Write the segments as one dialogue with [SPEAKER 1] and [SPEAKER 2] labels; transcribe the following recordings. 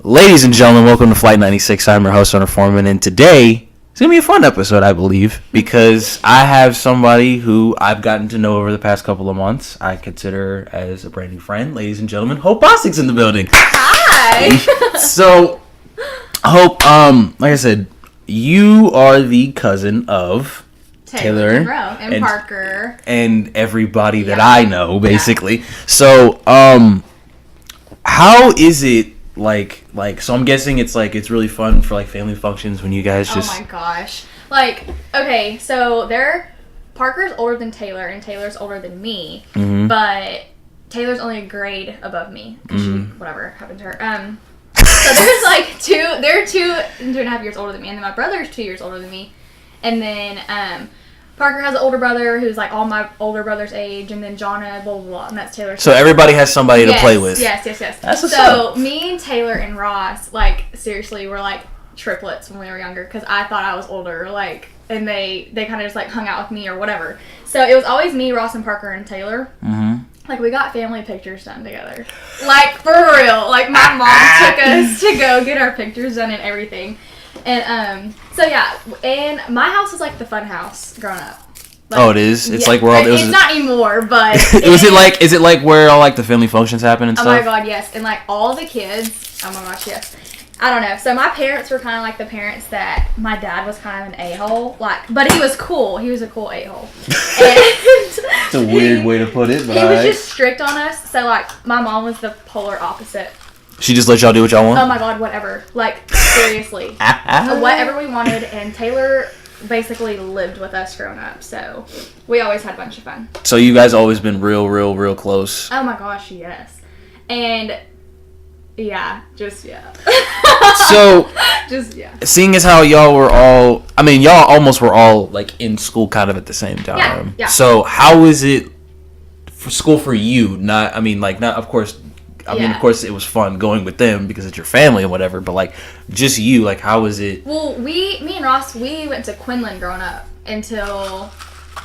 [SPEAKER 1] Ladies and gentlemen, welcome to Flight 96. I'm your host, Hunter Foreman, and today it's going to be a fun episode, I believe, because I have somebody who I've gotten to know over the past couple of months. I consider as a brand new friend. Ladies and gentlemen, Hope Bostick's in the building.
[SPEAKER 2] Hi!
[SPEAKER 1] So, Hope, like I said, you are the cousin of Taylor
[SPEAKER 2] and Parker.
[SPEAKER 1] And everybody that I know, basically. Yeah. So, how is it like so I'm guessing it's really fun for like family functions when you guys just
[SPEAKER 2] Oh my gosh. Like, okay, so Parker's older than Taylor and Taylor's older than me, but Taylor's only a grade above me because she whatever happened to her. So they're 2.5 years older than me, and then my brother's 2 years older than me, and then Parker has an older brother who's like all my older brother's age, and then Jonna, blah, blah, blah, and that's Taylor's.
[SPEAKER 1] So everybody has somebody to play with.
[SPEAKER 2] Yes.
[SPEAKER 1] That's what's
[SPEAKER 2] so
[SPEAKER 1] up.
[SPEAKER 2] Me and Taylor and Ross, like, seriously, were like triplets when we were younger, because I thought I was older, like, and they kind of just like hung out with me or whatever. So it was always me, Ross, and Parker, and Taylor. Like, we got family pictures done together. Like, for real. Like, my mom took us to go get our pictures done and everything. And, so yeah, and my house was like the fun house growing up. Like,
[SPEAKER 1] it is? It's like where all...
[SPEAKER 2] It's not anymore, but...
[SPEAKER 1] Is it like where all like the family functions happen and stuff?
[SPEAKER 2] Oh my god, yes. And like all the kids... Oh my gosh, yes. I don't know. So my parents were kind of like the parents that... My dad was kind of an a-hole. Like, but he was cool. He was a cool a-hole.
[SPEAKER 1] It's a weird way to put it, but...
[SPEAKER 2] He was just strict on us. So like, my mom was the polar opposite.
[SPEAKER 1] She just let y'all do what y'all want?
[SPEAKER 2] Oh my god, whatever. Like, seriously. Whatever we wanted, and Taylor basically lived with us growing up, so we always had a bunch of fun.
[SPEAKER 1] So you guys always been real close?
[SPEAKER 2] Oh my gosh, yes. And, yeah.
[SPEAKER 1] So,
[SPEAKER 2] just, yeah.
[SPEAKER 1] Seeing as how y'all were all, I mean, y'all almost were all, like, in school kind of at the same time.
[SPEAKER 2] Yeah.
[SPEAKER 1] So, how is it for school for you? Not, I mean, like, not, of course... I mean, of course, it was fun going with them because it's your family and whatever, but, like, just you, like, how was it?
[SPEAKER 2] Well, me and Ross, we went to Quinlan growing up until,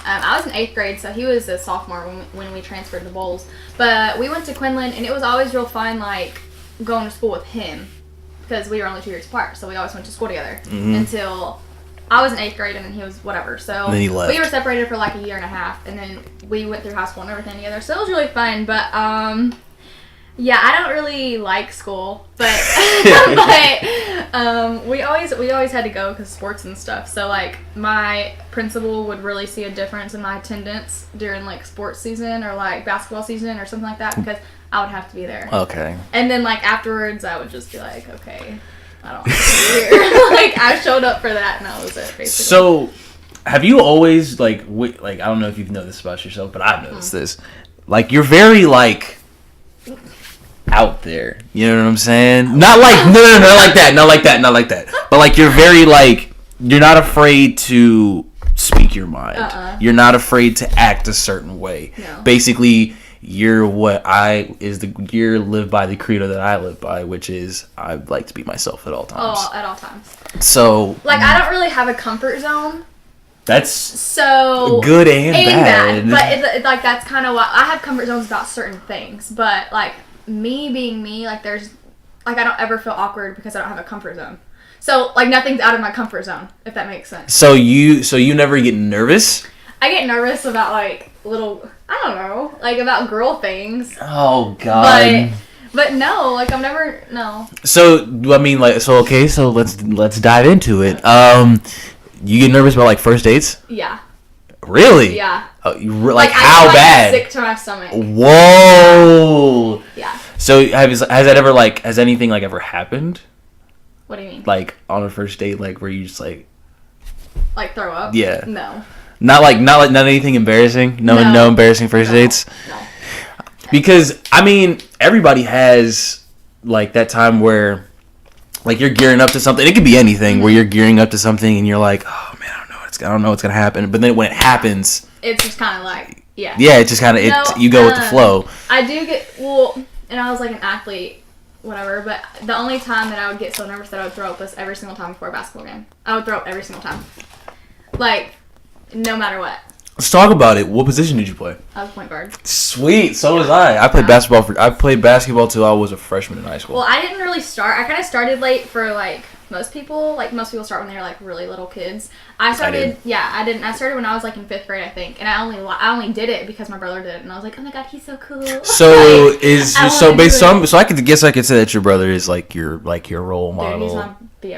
[SPEAKER 2] I was in 8th grade, so he was a sophomore when we transferred to Bowles. But we went to Quinlan, and it was always real fun, like, going to school with him because we were only 2 years apart, so we always went to school together until I was in 8th grade, and then he was whatever. So
[SPEAKER 1] and then he left.
[SPEAKER 2] We were separated for, like, a year and a half, and then we went through high school and everything together, so it was really fun, but, yeah, I don't really like school, but we always had to go because sports and stuff. So like my principal would really see a difference in my attendance during like sports season or like basketball season or something like that because I would have to be there.
[SPEAKER 1] Okay. And
[SPEAKER 2] then like afterwards, I would just be like, okay, I don't have to be here. Like I showed up for that and that was it basically.
[SPEAKER 1] So, have you always like I don't know if you've noticed this about yourself, but I've noticed this. Like you're very like out there, you know what I'm saying? Not like not like that. But like you're very like you're not afraid to speak your mind. You're not afraid to act a certain way.
[SPEAKER 2] No.
[SPEAKER 1] Basically, you're you're live by the credo that I live by, which is I like to be myself at all times.
[SPEAKER 2] Oh, at all times.
[SPEAKER 1] So
[SPEAKER 2] like I don't really have a comfort zone.
[SPEAKER 1] That's
[SPEAKER 2] so
[SPEAKER 1] good and bad.
[SPEAKER 2] But it's like that's kind of what I have comfort zones about certain things, but like. Me being me, like there's like I don't ever feel awkward because I don't have a comfort zone. So like nothing's out of my comfort zone, if that makes sense.
[SPEAKER 1] So you never get nervous?
[SPEAKER 2] I get nervous about like little I don't know, like about girl things.
[SPEAKER 1] Oh god.
[SPEAKER 2] But no, like I'm never no.
[SPEAKER 1] So I mean like so okay, so let's dive into it. You get nervous about like first dates?
[SPEAKER 2] Yeah.
[SPEAKER 1] Really?
[SPEAKER 2] Yeah.
[SPEAKER 1] Like how bad?
[SPEAKER 2] Sick to my stomach.
[SPEAKER 1] Whoa.
[SPEAKER 2] Yeah.
[SPEAKER 1] So has anything like ever happened?
[SPEAKER 2] What do you mean?
[SPEAKER 1] Like on a first date, like where you just like
[SPEAKER 2] throw up?
[SPEAKER 1] Yeah.
[SPEAKER 2] No.
[SPEAKER 1] Not anything embarrassing. No embarrassing first dates.
[SPEAKER 2] No.
[SPEAKER 1] Because I mean, everybody has like that time where like you're gearing up to something. It could be anything where you're gearing up to something and you're like, oh man, I don't know what's gonna happen. But then when it happens,
[SPEAKER 2] it's just kind of like yeah.
[SPEAKER 1] Yeah, it's just kind of you go with the flow.
[SPEAKER 2] I do get and I was like an athlete, whatever. But the only time that I would get so nervous that I would throw up was every single time before a basketball game. I would throw up every single time, like no matter what.
[SPEAKER 1] Let's talk about it. What position did you play?
[SPEAKER 2] I was point guard.
[SPEAKER 1] Sweet. So was I. I played basketball. I played basketball till I was a freshman in high school.
[SPEAKER 2] Well, I didn't really start. I kind of started late for like most people. Like most people start when they're like really little kids. I started. I didn't. I started when I was like in 5th grade, I think, and I only did it because my brother did it, and I was like, oh my god, he's so cool.
[SPEAKER 1] So I could guess I could say that your brother is like your role model.
[SPEAKER 2] Dude, he's my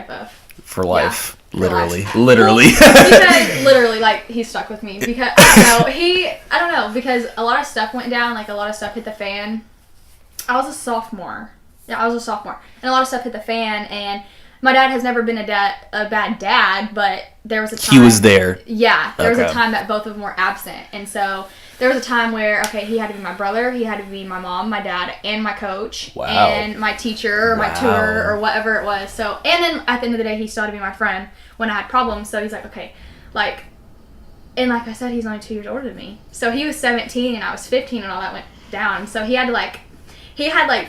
[SPEAKER 2] BFF
[SPEAKER 1] for life.
[SPEAKER 2] Yeah.
[SPEAKER 1] Literally.
[SPEAKER 2] Well, because literally, like, he stuck with me because I don't know, because a lot of stuff went down, like a lot of stuff hit the fan. I was a sophomore. Yeah, I was a sophomore, and a lot of stuff hit the fan. And my dad has never been a bad dad, but there was a time
[SPEAKER 1] he was there.
[SPEAKER 2] Yeah, there was a time that both of them were absent, and so there was a time where he had to be my brother, he had to be my mom, my dad, and my coach, and my teacher, or my tutor, or whatever it was. So, and then at the end of the day, he still had to be my friend when I had problems. So he's like, okay, like, and like I said, he's only 2 years older than me. So he was 17 and I was 15 and all that went down. So he had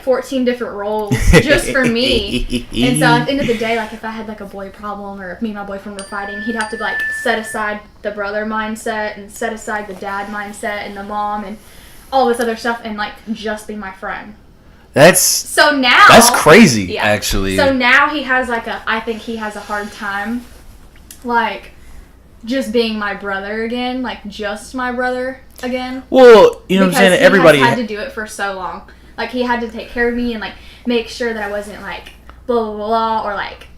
[SPEAKER 2] 14 different roles just for me. And so at the end of the day, like, if I had like a boy problem, or if me and my boyfriend were fighting, he'd have to like set aside the brother mindset and set aside the dad mindset and the mom and all this other stuff and like just be my friend. That's
[SPEAKER 1] crazy, actually.
[SPEAKER 2] So now he has I think he has a hard time like just being my brother again, like just my brother again.
[SPEAKER 1] Well, you know what I'm saying? Everybody
[SPEAKER 2] had to do it for so long. Like, he had to take care of me and, like, make sure that I wasn't, like, blah, blah, blah, or, like,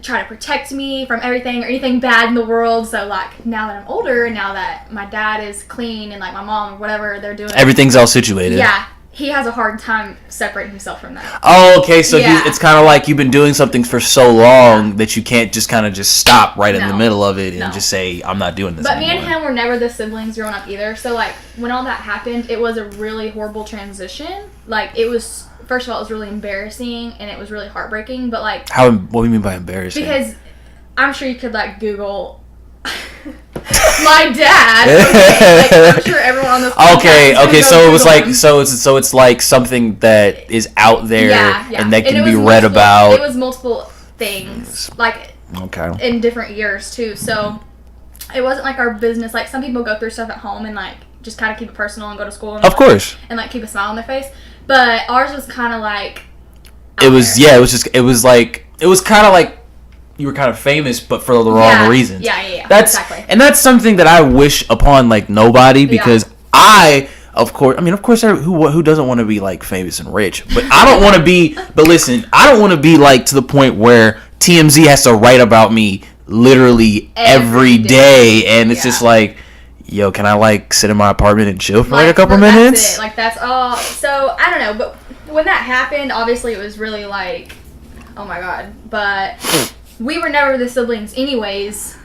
[SPEAKER 2] try to protect me from everything or anything bad in the world. So, like, now that I'm older, and now that my dad is clean and, like, my mom or whatever they're doing.
[SPEAKER 1] Everything's all situated.
[SPEAKER 2] Yeah. He has a hard time separating himself from that.
[SPEAKER 1] Oh, okay. So it's kind of like you've been doing something for so long that you can't just kind of just stop right in the middle of it and just say, I'm not doing this anymore.
[SPEAKER 2] Me and him were never the siblings growing up either. So, like, when all that happened, it was a really horrible transition. Like, it was, first of all, it was really embarrassing and it was really heartbreaking. But, like...
[SPEAKER 1] What do you mean by embarrassing?
[SPEAKER 2] Because I'm sure you could, like, Google... my dad. Okay, like, I'm sure everyone on this.
[SPEAKER 1] Okay. So it was like, so it's like something that is out there and that can be read about.
[SPEAKER 2] It was multiple things, like in different years too. So it wasn't like our business. Like, some people go through stuff at home and like just kind of keep it personal and go to school. And,
[SPEAKER 1] of course.
[SPEAKER 2] And like keep a smile on their face. But ours was kind of like.
[SPEAKER 1] It was kind of like. You were kind of famous, but for the wrong reasons.
[SPEAKER 2] Yeah.
[SPEAKER 1] Exactly. And that's something that I wish upon, like, nobody, because of course, who doesn't want to be, like, famous and rich? But I don't want to be, I don't want to be, like, to the point where TMZ has to write about me literally every day. And it's just like, yo, can I, like, sit in my apartment and chill for, like, a couple minutes?
[SPEAKER 2] That's it. Like, that's all. So, I don't know. But when that happened, obviously it was really, like, oh, my God. But... we were never the siblings anyways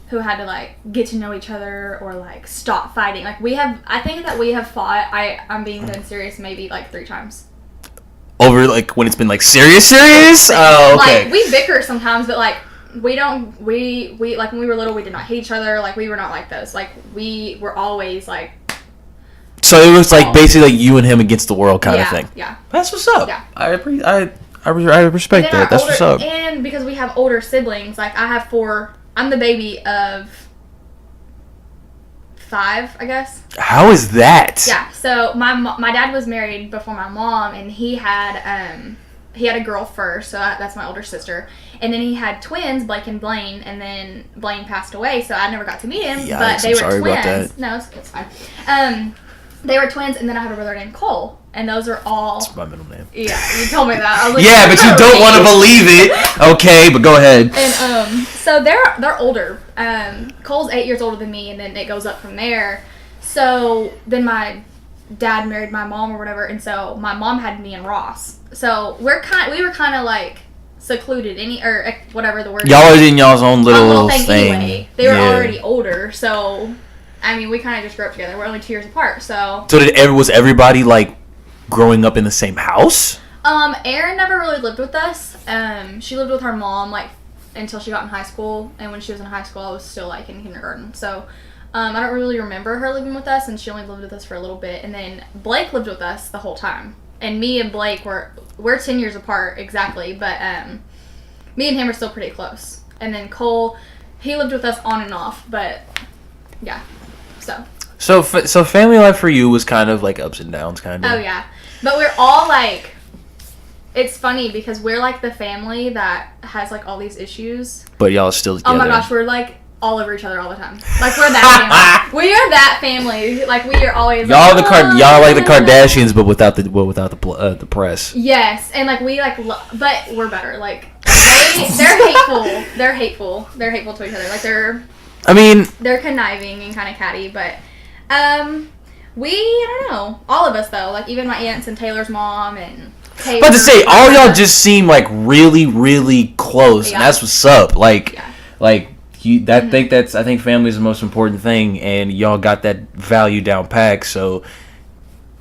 [SPEAKER 2] who had to, like, get to know each other or, like, stop fighting. Like, I think that we have fought, I'm being dead serious, maybe, like, 3 times.
[SPEAKER 1] Over, like, when it's been, like, serious? Oh, okay.
[SPEAKER 2] Like, we bicker sometimes, but, like, we like, when we were little, we did not hate each other. Like, we were not like those. Like, we were always, like...
[SPEAKER 1] So it was, like, basically, like, you and him against the world kind of thing.
[SPEAKER 2] Yeah.
[SPEAKER 1] That's what's up.
[SPEAKER 2] Yeah.
[SPEAKER 1] I respect that. That's what's up.
[SPEAKER 2] And because we have older siblings, like, I have 4. I'm the baby of 5, I guess.
[SPEAKER 1] How is that?
[SPEAKER 2] Yeah. So my dad was married before my mom, and he had a girl first, so that's my older sister, and then he had twins, Blake and Blaine, and then Blaine passed away, so I never got to meet him.
[SPEAKER 1] Yikes,
[SPEAKER 2] but they were twins.
[SPEAKER 1] About that.
[SPEAKER 2] No, it's fine. They were twins, and then I have a brother named Cole. And those are all...
[SPEAKER 1] That's my middle name.
[SPEAKER 2] Yeah, you told me that. I was like,
[SPEAKER 1] yeah, but you don't want to believe it. Okay, but go ahead.
[SPEAKER 2] And so they're older. Cole's 8 years older than me, and then it goes up from there. So then my dad married my mom or whatever, and so my mom had me and Ross. So we were kind of like secluded, or whatever the word.
[SPEAKER 1] Y'all are in y'all's own little thing.
[SPEAKER 2] Anyway. They were already older, so I mean, we kind of just grew up together. We're only 2 years apart, so.
[SPEAKER 1] So was everybody like growing up in the same house?
[SPEAKER 2] Erin never really lived with us. She lived with her mom, like, until she got in high school, and when she was in high school, I was still, like, in kindergarten, so, I don't really remember her living with us, and she only lived with us for a little bit, and then Blake lived with us the whole time, and me and Blake we're 10 years apart, exactly, but, me and him are still pretty close, and then Cole, he lived with us on and off, but, yeah, so.
[SPEAKER 1] So family life for you was kind of like ups and downs, kind of.
[SPEAKER 2] Oh yeah, but we're all like, it's funny because we're like the family that has like all these issues.
[SPEAKER 1] But y'all still together.
[SPEAKER 2] Oh my gosh, we're like all over each other all the time. Like we're that family. We are that family. Like we are always.
[SPEAKER 1] Y'all y'all like the Kardashians, but without the press.
[SPEAKER 2] Yes, and like we like, but we're better. Like they're hateful. They're hateful. They're hateful to each other. Like they're.
[SPEAKER 1] I mean.
[SPEAKER 2] They're conniving and kind of catty, but I don't know. All of us though, like even my aunts and Taylor's mom and. Taylor,
[SPEAKER 1] but to say all y'all just seem like really, really close, and that's what's up. Like, like. I think family is the most important thing, and y'all got that value down packed. So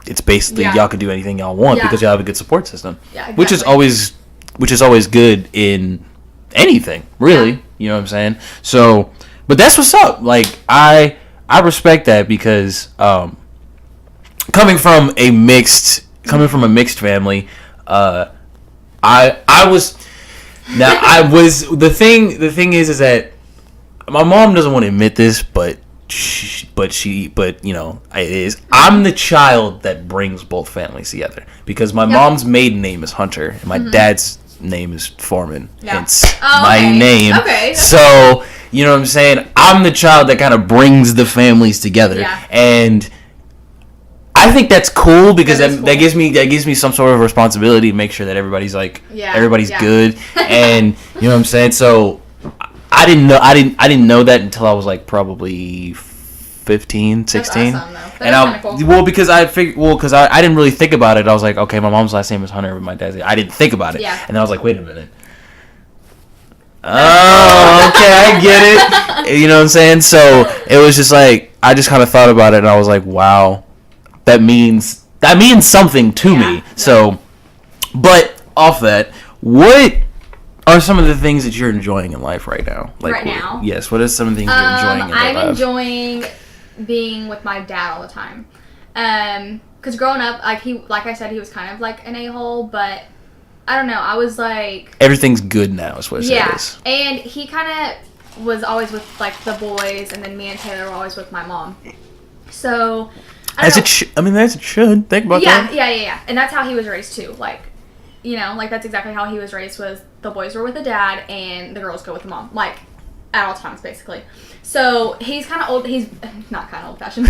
[SPEAKER 1] it's basically y'all can do anything y'all want because y'all have a good support system, which is always good in anything, really. Yeah. You know what I'm saying? So, but that's what's up. Like I respect that because coming from a mixed family, I was the thing is that. My mom doesn't want to admit this, but you know, it is. I'm the child that brings both families together because my mom's maiden name is Hunter and my dad's name is Foreman. Yeah. It's my name. Okay. So, you know what I'm saying? I'm the child that kind of brings the families together. Yeah. And I think that's cool because that gives me some sort of responsibility to make sure that everybody's good and you know what I'm saying? So I didn't know that until I was like probably 15, 16. That's awesome, and cool. Because I didn't really think about it. I was like, okay, my mom's last name is Hunter, but my dad's. I didn't think about it. Yeah. And I was like, wait a minute. Oh, okay, I get it. You know what I'm saying? So it was just like I just kind of thought about it, and I was like, wow, that means something to me. So, but off that, what are some of the things that you're enjoying in life right now? Like now? Yes. What are some of the things you're enjoying in life?
[SPEAKER 2] I'm enjoying being with my dad all the time. Because growing up, like I said, he was kind of like an a-hole, but I don't know. I was like...
[SPEAKER 1] Everything's good now is what it is.
[SPEAKER 2] Yeah. And he kind of was always with like the boys, and then me and Taylor were always with my mom. So...
[SPEAKER 1] As it should. Think about that.
[SPEAKER 2] Yeah. And that's how he was raised too. Like... You know, like that's exactly how he was raised. Was the boys were with the dad and the girls go with the mom, like at all times, basically. So he's kind of old. He's not kind of old fashioned.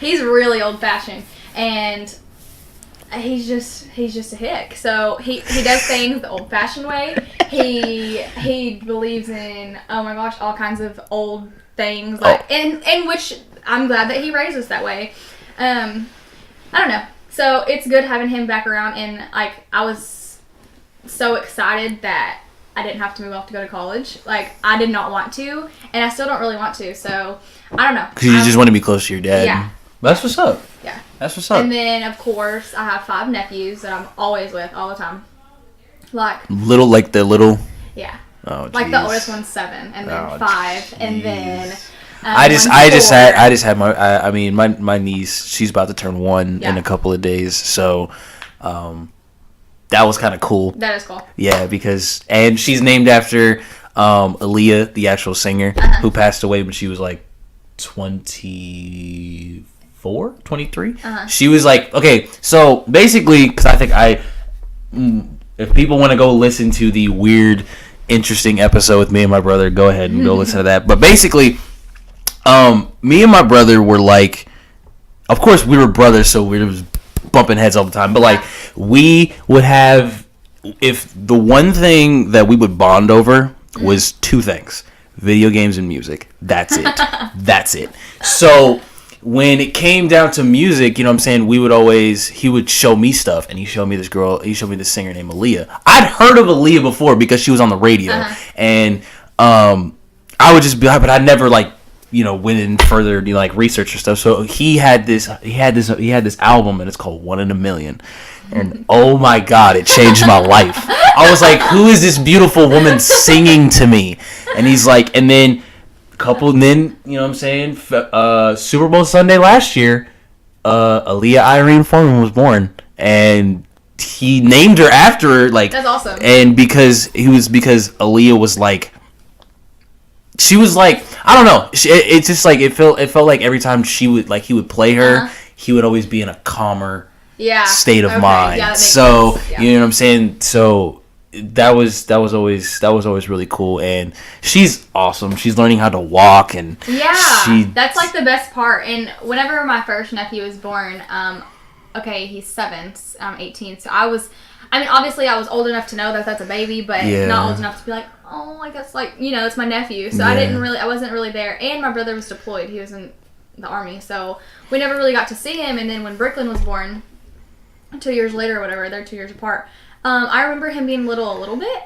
[SPEAKER 2] He's really old fashioned, and he's just a hick. So he does things the old fashioned way. He believes in, oh my gosh, all kinds of old things, like in which I'm glad that he raised us that way. I don't know. So it's good having him back around, and like I was so excited that I didn't have to move off to go to college. Like I did not want to, and I still don't really want to. So I don't know.
[SPEAKER 1] Because you just want to be close to your dad. Yeah. That's what's up.
[SPEAKER 2] Yeah.
[SPEAKER 1] That's what's up.
[SPEAKER 2] And then of course I have 5 nephews that I'm always with all the time. Like
[SPEAKER 1] little.
[SPEAKER 2] Yeah.
[SPEAKER 1] Oh. Geez.
[SPEAKER 2] Like the oldest one's 7, and then 5, and then.
[SPEAKER 1] I just had my niece. She's about to turn 1 in a couple of days, so that was kind of cool.
[SPEAKER 2] That is cool.
[SPEAKER 1] Yeah, and she's named after Aaliyah, the actual singer, who passed away when she was like 24, 23. She was like, okay, so basically, because I think if people want to go listen to the weird, interesting episode with me and my brother, go ahead and go listen to that. But basically. Me and my brother were like, of course we were brothers, so we was bumping heads all the time. But like, we would have, if the one thing that we would bond over was 2 things: video games and music. That's it. That's it. So when it came down to music, you know what I'm saying, he would show me stuff, and he showed me this singer named Aaliyah. I'd heard of Aaliyah before because she was on the radio, and I would just be like, but I never like, you know, went in further, you know, like research or stuff. So he had this album, and it's called One in a Million, and oh my god, it changed my life. I was like, who is this beautiful woman singing to me? And he's like, and then you know what I'm saying, Super Bowl Sunday last year, Aaliyah Irene Foreman was born, and he named her after her. Like,
[SPEAKER 2] that's awesome.
[SPEAKER 1] And because Aaliyah was like she was like, I don't know. It's just like it felt like every time he would play her, he would always be in a calmer state of mind. Yeah, so sense. Yeah. You know what I'm saying? So that was always really cool, and she's awesome. She's learning how to walk, and
[SPEAKER 2] that's like the best part. And whenever my first nephew was born, he's 7, I'm 18, so obviously I was old enough to know that that's a baby, but not old enough to be like, oh, I guess it's my nephew. So I wasn't really there. And my brother was deployed. He was in the army, so we never really got to see him. And then when Brooklyn was born, 2 years later or whatever, they're 2 years apart. I remember him being little a little bit,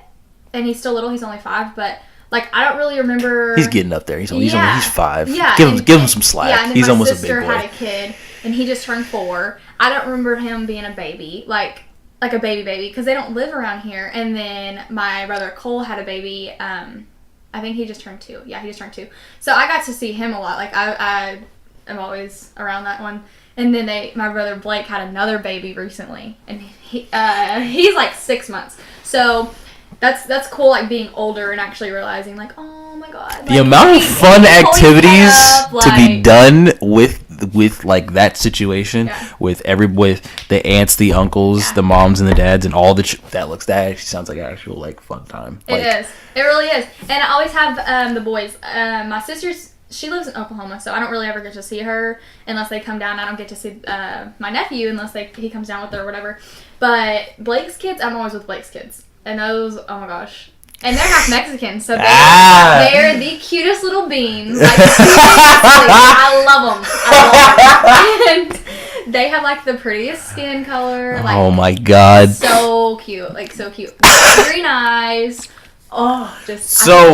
[SPEAKER 2] and he's still little. He's only 5, but I don't really remember.
[SPEAKER 1] He's getting up there. He's 5. Yeah, give him some slack. Yeah, and
[SPEAKER 2] he's
[SPEAKER 1] almost a big boy.
[SPEAKER 2] My sister had a kid, and he just turned 4. I don't remember him being a baby, like a baby, because they don't live around here. And then my brother Cole had a baby. I think he just turned 2. Yeah, he just turned 2. So I got to see him a lot. I am always around that one. And then my brother Blake had another baby recently, and he's like 6 months. So that's cool, being older and actually realizing oh my god,
[SPEAKER 1] the amount of fun activities to be done with that situation with the aunts, the uncles, the moms and the dads, and all that actually sounds like an actual fun time.
[SPEAKER 2] It really is. And I always have the boys. My sister's, she lives in Oklahoma, so I don't really ever get to see her unless they come down. I don't get to see my nephew unless he comes down with her or whatever. But Blake's kids, I'm always with Blake's kids. And those, oh my gosh. And they're half Mexican, so they're the cutest little beans. I love them. And they have the prettiest skin color.
[SPEAKER 1] Oh my god.
[SPEAKER 2] So cute. So cute. Green eyes. Oh, I could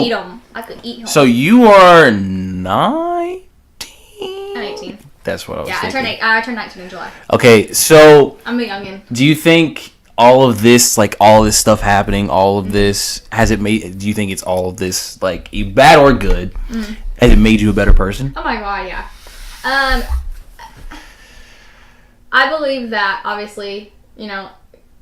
[SPEAKER 2] eat them. I could eat them.
[SPEAKER 1] So you are 19?
[SPEAKER 2] I'm 18.
[SPEAKER 1] That's what I was thinking.
[SPEAKER 2] I turned 19 in July.
[SPEAKER 1] Okay, so
[SPEAKER 2] I'm a youngin'.
[SPEAKER 1] Do you think all of this, all this stuff happening, all of this, do you think it's all of this, bad or good, has it made you a better person?
[SPEAKER 2] Oh my god, yeah. I believe that, obviously,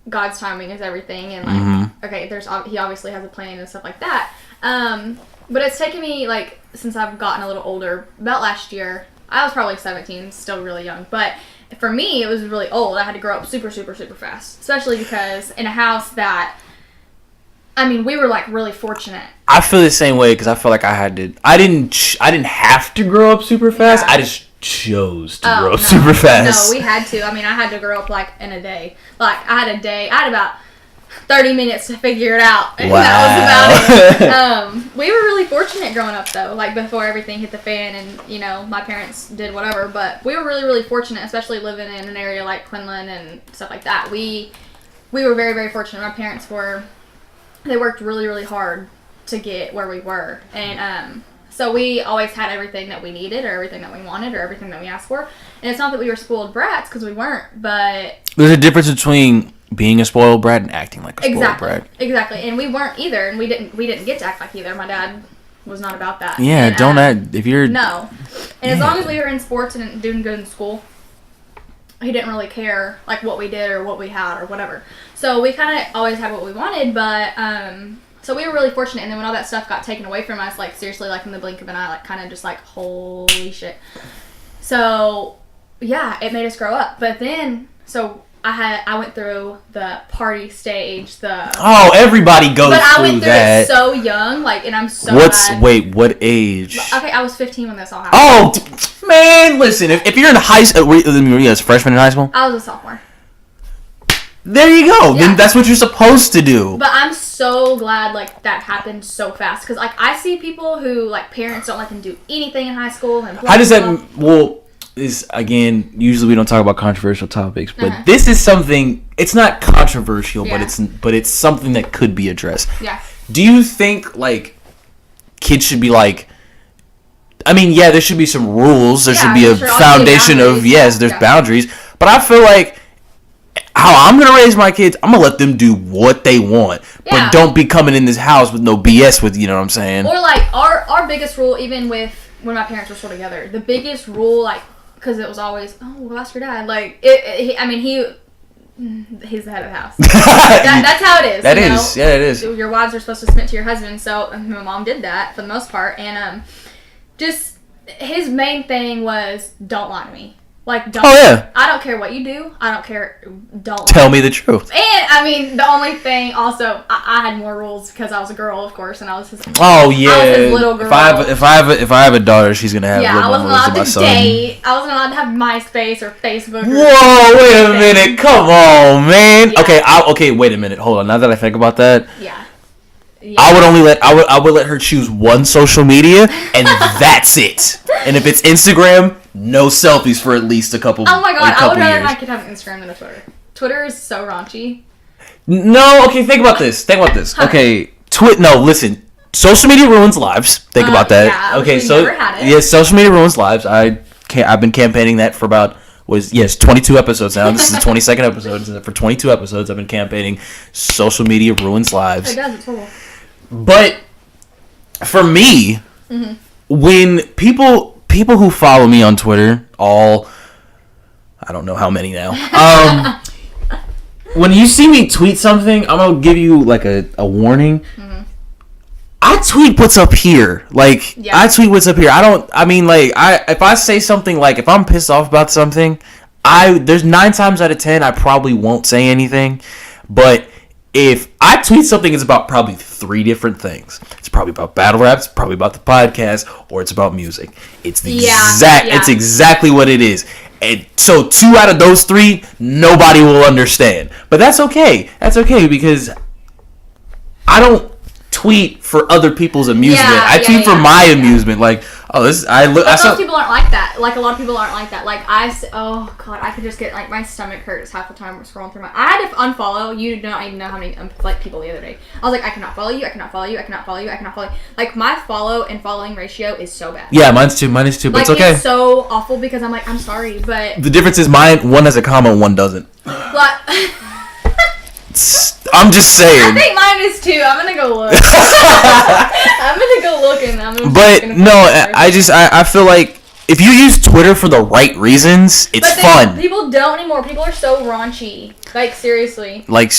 [SPEAKER 2] God's timing is everything, and he obviously has a plan and stuff like that. But it's taken me since I've gotten a little older. About last year, I was probably 17, still really young. But for me, it was really old. I had to grow up super, super, super fast, especially because in a house that, we were really fortunate.
[SPEAKER 1] I feel the same way because I feel like I had to. I didn't have to grow up super fast. Yeah. I just chose to grow up super fast.
[SPEAKER 2] No, we had to. I had to grow up in a day. I had about 30 minutes to figure it out. And that was about it. We were really fortunate growing up, though. Before everything hit the fan and, my parents did whatever. But we were really, really fortunate, especially living in an area like Quinlan and stuff like that. We were very, very fortunate. My parents they worked really, really hard to get where we were. And, so we always had everything that we needed or everything that we wanted or everything that we asked for. And it's not that we were spoiled brats, because we weren't, but...
[SPEAKER 1] There's a difference between being a spoiled brat and acting like a spoiled brat.
[SPEAKER 2] Exactly. And we weren't either, and we didn't get to act like either. My dad was not about that.
[SPEAKER 1] Yeah, and, don't act... If you're...
[SPEAKER 2] No. And as long as we were in sports and doing good in school, he didn't really care, what we did or what we had or whatever. So we kind of always had what we wanted, but... So we were really fortunate, and then when all that stuff got taken away from us, seriously, in the blink of an eye, kind of just holy shit. So, yeah, it made us grow up. But then, so I went through the party stage,
[SPEAKER 1] everybody goes through that. But I went through
[SPEAKER 2] it so young, and I'm so
[SPEAKER 1] Wait, what age?
[SPEAKER 2] Okay, I was 15 when this all
[SPEAKER 1] happened. Oh, man, listen, if you're in high school, were you a freshman in high school?
[SPEAKER 2] I was a sophomore.
[SPEAKER 1] There you go. Yeah. Then that's what you're supposed to do.
[SPEAKER 2] But I'm so glad that happened so fast, because I see people who parents don't let them do anything in high school. And
[SPEAKER 1] how does that? Well, is again, usually we don't talk about controversial topics, but this is something. It's not controversial, but it's something that could be addressed.
[SPEAKER 2] Yeah.
[SPEAKER 1] Do you think kids should be there should be some rules. There should be a foundation of there's boundaries, but I feel how I'm going to raise my kids, I'm going to let them do what they want. Yeah. But don't be coming in this house with no BS with, you know what I'm saying?
[SPEAKER 2] Or, our biggest rule, even with when my parents were still together, the biggest rule, because it was always, oh, well, ask your dad. He's the head of the house. That's how it is.
[SPEAKER 1] That is. Yeah, it is.
[SPEAKER 2] Your wives are supposed to submit to your husband, so my mom did that for the most part. And just his main thing was, don't lie to me. Like, don't.
[SPEAKER 1] Oh, yeah.
[SPEAKER 2] I don't care what you do. I don't care. Don't
[SPEAKER 1] tell me the truth.
[SPEAKER 2] And, I mean, the only thing also, I had more rules because I was a girl, of course, and I was his
[SPEAKER 1] Oh, yeah.
[SPEAKER 2] I was his little girl.
[SPEAKER 1] If I have a daughter, she's going to have
[SPEAKER 2] I wasn't
[SPEAKER 1] rules than
[SPEAKER 2] allowed
[SPEAKER 1] my
[SPEAKER 2] to
[SPEAKER 1] son.
[SPEAKER 2] date. I wasn't allowed to have MySpace or Facebook. Or
[SPEAKER 1] Whoa, wait a minute. Come on, man.
[SPEAKER 2] Yeah.
[SPEAKER 1] Okay, wait a minute. Hold on. Now that I think about that.
[SPEAKER 2] Yeah.
[SPEAKER 1] I would let her choose one social media, and that's it. And if it's Instagram, no selfies for at least a couple.
[SPEAKER 2] Oh my god, I would rather
[SPEAKER 1] years.
[SPEAKER 2] I could have an Instagram than a Twitter. Twitter is so raunchy.
[SPEAKER 1] No, okay, think about this. Okay, no, listen. Social media ruins lives. Think about that.
[SPEAKER 2] Yeah,
[SPEAKER 1] okay,
[SPEAKER 2] so never had it.
[SPEAKER 1] Yes, social media ruins lives. I've been campaigning that for about 22 episodes now. This is the 22nd episode. For 22 episodes, I've been campaigning social media ruins lives.
[SPEAKER 2] It does. It's horrible.
[SPEAKER 1] But for me, when people who follow me on Twitter, I don't know how many now. When you see me tweet something, I'm gonna give you like a warning. I tweet what's up here. Like, I tweet what's up here. If I say something, like, if I'm pissed off about something, there's 9 times out of 10 I probably won't say anything. But if I tweet something, it's about probably 3 different things. It's probably about battle raps, probably about the podcast, or it's about music. It's it's exactly what it is. And so 2 out of those 3, nobody will understand. But that's okay. That's okay, because I don't tweet for other people's amusement. I tweet for my amusement. Like, most
[SPEAKER 2] people aren't like that. Like, a lot of people aren't like that. Like, oh god, I could just get, like, my stomach hurts half the time scrolling through I had to unfollow. You do not even know how many people the other day. I was like, I cannot follow you. I cannot follow you. I cannot follow you. I cannot follow you. Like, my follow and following ratio is so bad.
[SPEAKER 1] Yeah, mine is too. But
[SPEAKER 2] like,
[SPEAKER 1] it's okay.
[SPEAKER 2] It's so awful because I'm like, I'm sorry, but
[SPEAKER 1] the difference is one has a comma, one doesn't.
[SPEAKER 2] But
[SPEAKER 1] I'm just saying.
[SPEAKER 2] I think mine is 2. I'm gonna go look.
[SPEAKER 1] I feel like if you use Twitter for the right reasons, it's fun.
[SPEAKER 2] People don't anymore. People are so raunchy. Like, seriously. Like,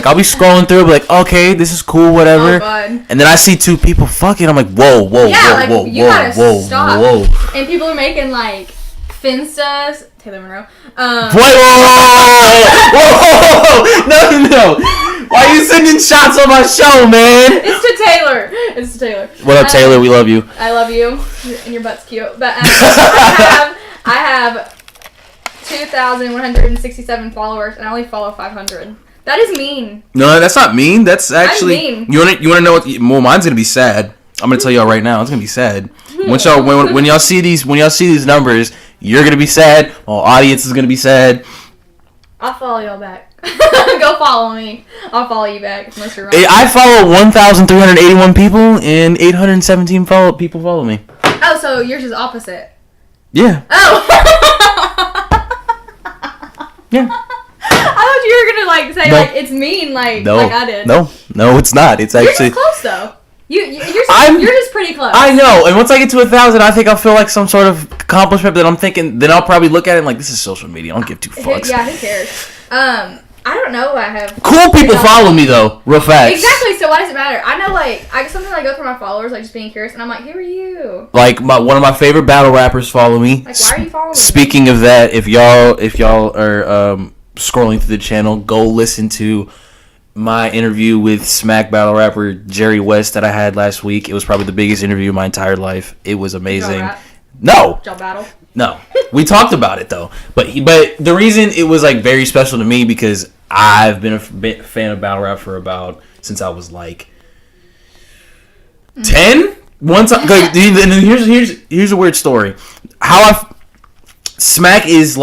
[SPEAKER 1] I'll be scrolling through, be like, okay, this is cool, whatever.
[SPEAKER 2] Oh, God.
[SPEAKER 1] And then I see 2 people fucking. I'm like, whoa.
[SPEAKER 2] And people are making, like, Finstas. Taylor Monroe.
[SPEAKER 1] No. Why are you sending shots on my show, man?
[SPEAKER 2] It's to Taylor.
[SPEAKER 1] What up, Taylor? We love you.
[SPEAKER 2] I love you. And your butt's cute. But I have 2,167 followers, and I only follow 500. That is mean.
[SPEAKER 1] No, that's not mean. That's actually
[SPEAKER 2] mean.
[SPEAKER 1] You want to know what? Well, mine's gonna be sad. I'm gonna tell y'all right now. It's gonna be sad. When y'all see these numbers, you're gonna be sad. Our audience is gonna be sad.
[SPEAKER 2] I'll follow y'all back. Go follow me. I'll follow you back unless you're wrong.
[SPEAKER 1] I follow 1,381 people, and 817 people follow me.
[SPEAKER 2] Oh, so yours is opposite.
[SPEAKER 1] Yeah.
[SPEAKER 2] Oh.
[SPEAKER 1] Yeah.
[SPEAKER 2] I thought you were gonna like say like it's mean like I did.
[SPEAKER 1] No, it's not. It's actually
[SPEAKER 2] yours is close though. Yours is pretty close.
[SPEAKER 1] I know, and once I get to 1,000, I think I'll feel like some sort of accomplishment. That I'm thinking, then I'll probably look at it and like, this is social media. I don't give 2 fucks.
[SPEAKER 2] Yeah, who cares? I don't know. I have
[SPEAKER 1] cool people follow me though, real fast.
[SPEAKER 2] Exactly. So why does it matter? I know, like, sometimes I go through my followers, like, just being curious, and I'm like, who are you?
[SPEAKER 1] Like, one of my favorite battle rappers follow me.
[SPEAKER 2] Like, why are you following me?
[SPEAKER 1] Speaking of that, if y'all are scrolling through the channel, go listen to my interview with Smack battle rapper Jerry West that I had last week. It was probably the biggest interview of my entire life. It was amazing. No.
[SPEAKER 2] Y'all battle?
[SPEAKER 1] No. We talked about it though. But the reason it was like very special to me because I've been a fan of battle rap for about since I was like 10. Once and then here's a weird story. Smack is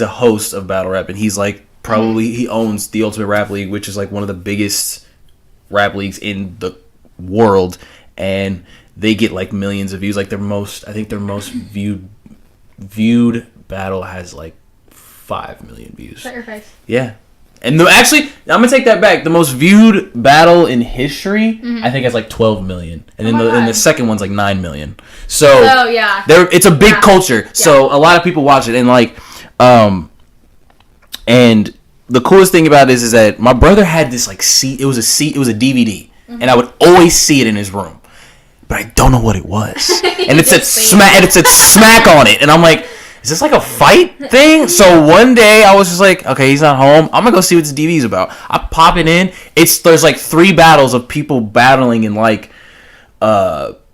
[SPEAKER 1] a host of battle rap, and he's like probably he owns the Ultimate Rap League, which is like one of the biggest rap leagues in the world, and they get like millions of views. Like their most viewed battle has like 5 million views.
[SPEAKER 2] Shut your face.
[SPEAKER 1] Yeah. And actually, I'm gonna take that back. The most viewed battle in history, I think, has like 12 million, and then the second one's like 9 million. So,
[SPEAKER 2] yeah,
[SPEAKER 1] it's a big culture. Yeah. So a lot of people watch it, and like, And the coolest thing about this is that my brother had this like it was a DVD, and I would always see it in his room, but I don't know what it was. And it said smack on it, and I'm like, is this like a fight thing? So one day I was just like, okay, he's not home. I'm gonna go see what this DVD's about. I pop it in. There's like 3 battles of people battling in like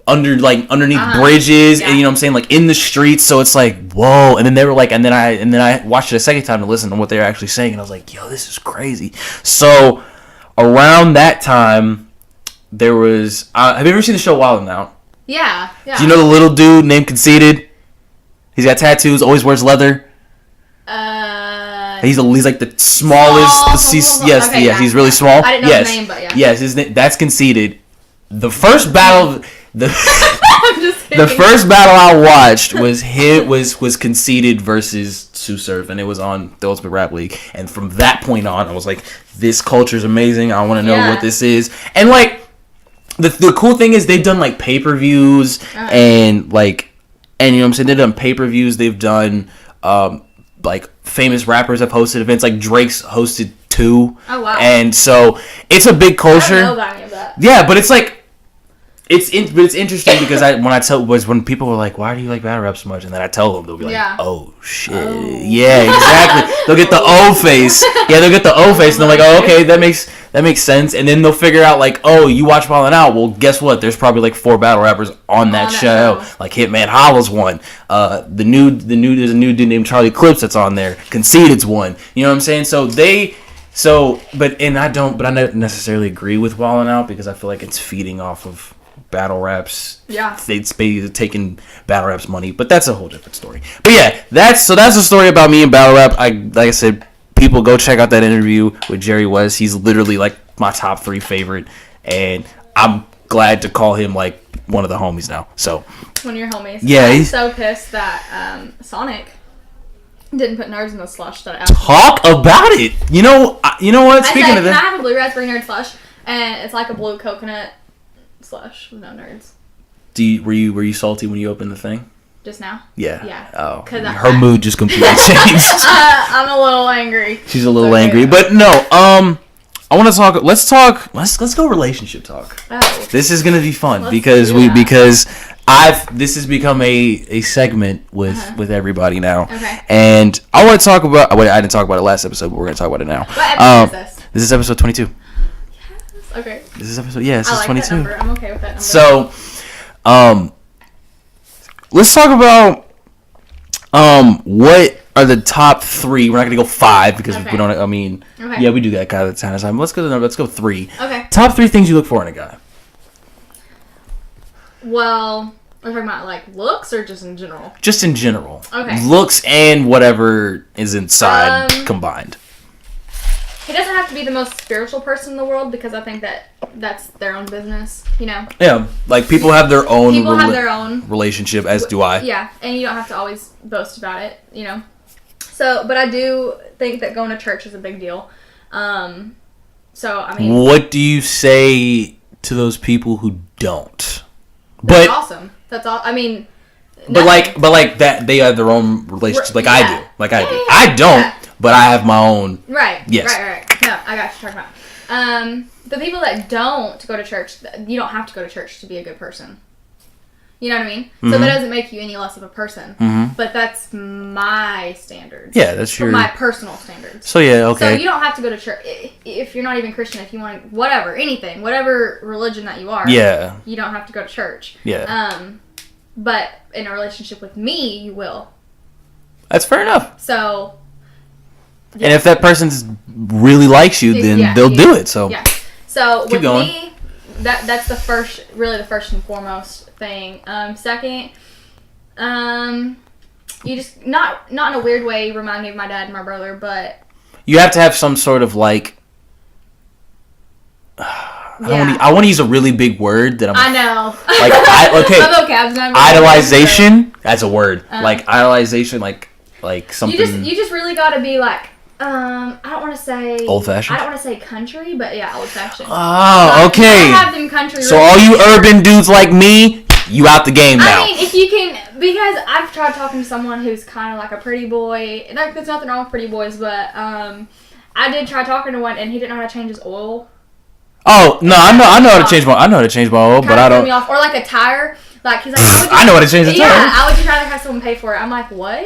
[SPEAKER 1] underneath bridges, and you know what I'm saying, like in the streets. So it's like, whoa. And then they were like, and then I watched it a second time to listen to what they were actually saying, and I was like, yo, this is crazy. So around that time, there was have you ever seen the show Wild 'N Out?
[SPEAKER 2] Yeah.
[SPEAKER 1] Do you know the little dude named Conceited? He's got tattoos, always wears leather. He's like the smallest. He's really small.
[SPEAKER 2] I didn't know his name, but yeah.
[SPEAKER 1] Yes, that's Conceited. The first battle, the first battle I watched was Conceited versus Sue Surf, and it was on the Ultimate Rap League. And from that point on, I was like, this culture is amazing. I want to know what this is. And like, the cool thing is they've done like pay-per-views and like. And you know what I'm saying? They've done pay-per-views. They've done like famous rappers have hosted events. Like Drake's hosted 2.
[SPEAKER 2] Oh wow!
[SPEAKER 1] And so it's a big culture.
[SPEAKER 2] I don't know about any of that.
[SPEAKER 1] Yeah, but it's like it's interesting because when people were like, "Why do you like battle rap so much?" And then I tell them, they'll be like, "Oh shit, yeah, exactly." They'll get the O face. Yeah, they'll get the O face, and they're like, "Oh, okay, that makes sense." And then they'll figure out like, "Oh, you watch Wild 'N Out? Well, guess what? There's probably like 4 battle rappers on that show. Like Hitman Hollow's one. There's a new dude named Charlie Clips that's on there. Conceited's one. You know what I'm saying? But I don't necessarily agree with Wild 'N Out because I feel like it's feeding off of battle raps.
[SPEAKER 2] Yeah.
[SPEAKER 1] It's basically taking battle rap's money, but that's a whole different story. But yeah, that's the story about me and battle rap. Like I said, people go check out that interview with Jerry West. He's literally like my top 3 favorite, and I'm glad to call him like one of the homies now. So
[SPEAKER 2] one of your homies.
[SPEAKER 1] Yeah,
[SPEAKER 2] I'm so pissed that Sonic didn't put nerds in the slush that I asked.
[SPEAKER 1] Talk about it. You know what? Speaking of that,
[SPEAKER 2] can I have a blue raspberry nerd slush? And it's like a blue coconut slush with no nerds.
[SPEAKER 1] Were you salty when you opened the thing?
[SPEAKER 2] Just now?
[SPEAKER 1] Yeah.
[SPEAKER 2] Yeah.
[SPEAKER 1] Oh. Her mood just completely changed.
[SPEAKER 2] I'm a little angry.
[SPEAKER 1] She's a little angry, but no. I want to talk. Let's go relationship talk.
[SPEAKER 2] Oh.
[SPEAKER 1] This is gonna be fun
[SPEAKER 2] Let's
[SPEAKER 1] because this has become a segment with everybody now.
[SPEAKER 2] Okay.
[SPEAKER 1] And I want to talk about. I didn't talk about it last episode, but we're gonna talk about it now.
[SPEAKER 2] What episode is this?
[SPEAKER 1] This is episode 22.
[SPEAKER 2] Okay.
[SPEAKER 1] This is episode. Yeah, this is 22.
[SPEAKER 2] That number. I'm okay with that number.
[SPEAKER 1] So, let's talk about what are the top 3. We're not gonna go 5 because we don't. I mean, yeah, we do that kind of time. Let's go to number. Let's go 3.
[SPEAKER 2] Okay.
[SPEAKER 1] Top 3 things you look for in a guy.
[SPEAKER 2] Well, are we talking about like looks or just in general?
[SPEAKER 1] Just in general.
[SPEAKER 2] Okay.
[SPEAKER 1] Looks and whatever is inside combined.
[SPEAKER 2] He doesn't have to be the most spiritual person in the world because I think that's their own business, you know?
[SPEAKER 1] Yeah, like people have their own
[SPEAKER 2] relationship,
[SPEAKER 1] as do I.
[SPEAKER 2] Yeah, and you don't have to always boast about it, you know? So, but I do think that going to church is a big deal. So, I mean...
[SPEAKER 1] What do you say to those people who don't?
[SPEAKER 2] That's awesome. That's all. I mean...
[SPEAKER 1] But like that, they have their own relationship, like I do. Like I do.
[SPEAKER 2] Yeah.
[SPEAKER 1] I don't, but I have my own.
[SPEAKER 2] Right.
[SPEAKER 1] Yes.
[SPEAKER 2] Right. No, I got what you're talking about. The people that don't go to church, you don't have to go to church to be a good person. You know what I mean? Mm-hmm. So that doesn't make you any less of a person. Mm-hmm. But that's my standards.
[SPEAKER 1] Yeah, that's your...
[SPEAKER 2] my personal standards.
[SPEAKER 1] So yeah, okay.
[SPEAKER 2] So you don't have to go to church. If you're not even Christian, if you want whatever religion that you are.
[SPEAKER 1] Yeah.
[SPEAKER 2] You don't have to go to church.
[SPEAKER 1] Yeah.
[SPEAKER 2] But in a relationship with me, you will.
[SPEAKER 1] That's fair enough.
[SPEAKER 2] So... Yeah.
[SPEAKER 1] And if that person really likes you, then they'll do it. So
[SPEAKER 2] yeah. So
[SPEAKER 1] keep
[SPEAKER 2] with
[SPEAKER 1] going.
[SPEAKER 2] me, that's the first and foremost thing. Second, you just not in a weird way remind me of my dad and my brother, but
[SPEAKER 1] you have to have some sort of like. I want to use a really big word that
[SPEAKER 2] I know.
[SPEAKER 1] Like
[SPEAKER 2] my vocab's not
[SPEAKER 1] idolization. That's a word. Like idolization, like something.
[SPEAKER 2] You just really got to be like. I don't want to say
[SPEAKER 1] old-fashioned.
[SPEAKER 2] I don't want to say country, but yeah, old-fashioned.
[SPEAKER 1] Oh, okay.
[SPEAKER 2] I have them country.
[SPEAKER 1] So all you urban dudes like me, you out the game now.
[SPEAKER 2] I mean, if you can, Because I've tried talking to someone who's kind of like a pretty boy. There's nothing wrong with pretty boys, but I did try talking to one, and he didn't know how to change his oil.
[SPEAKER 1] Oh no, I know how to change my oil, but I don't.
[SPEAKER 2] Me off. Or like a tire. Like he's like,
[SPEAKER 1] I know how to change the tire.
[SPEAKER 2] Yeah, I would just rather have someone pay for it. I'm like, what?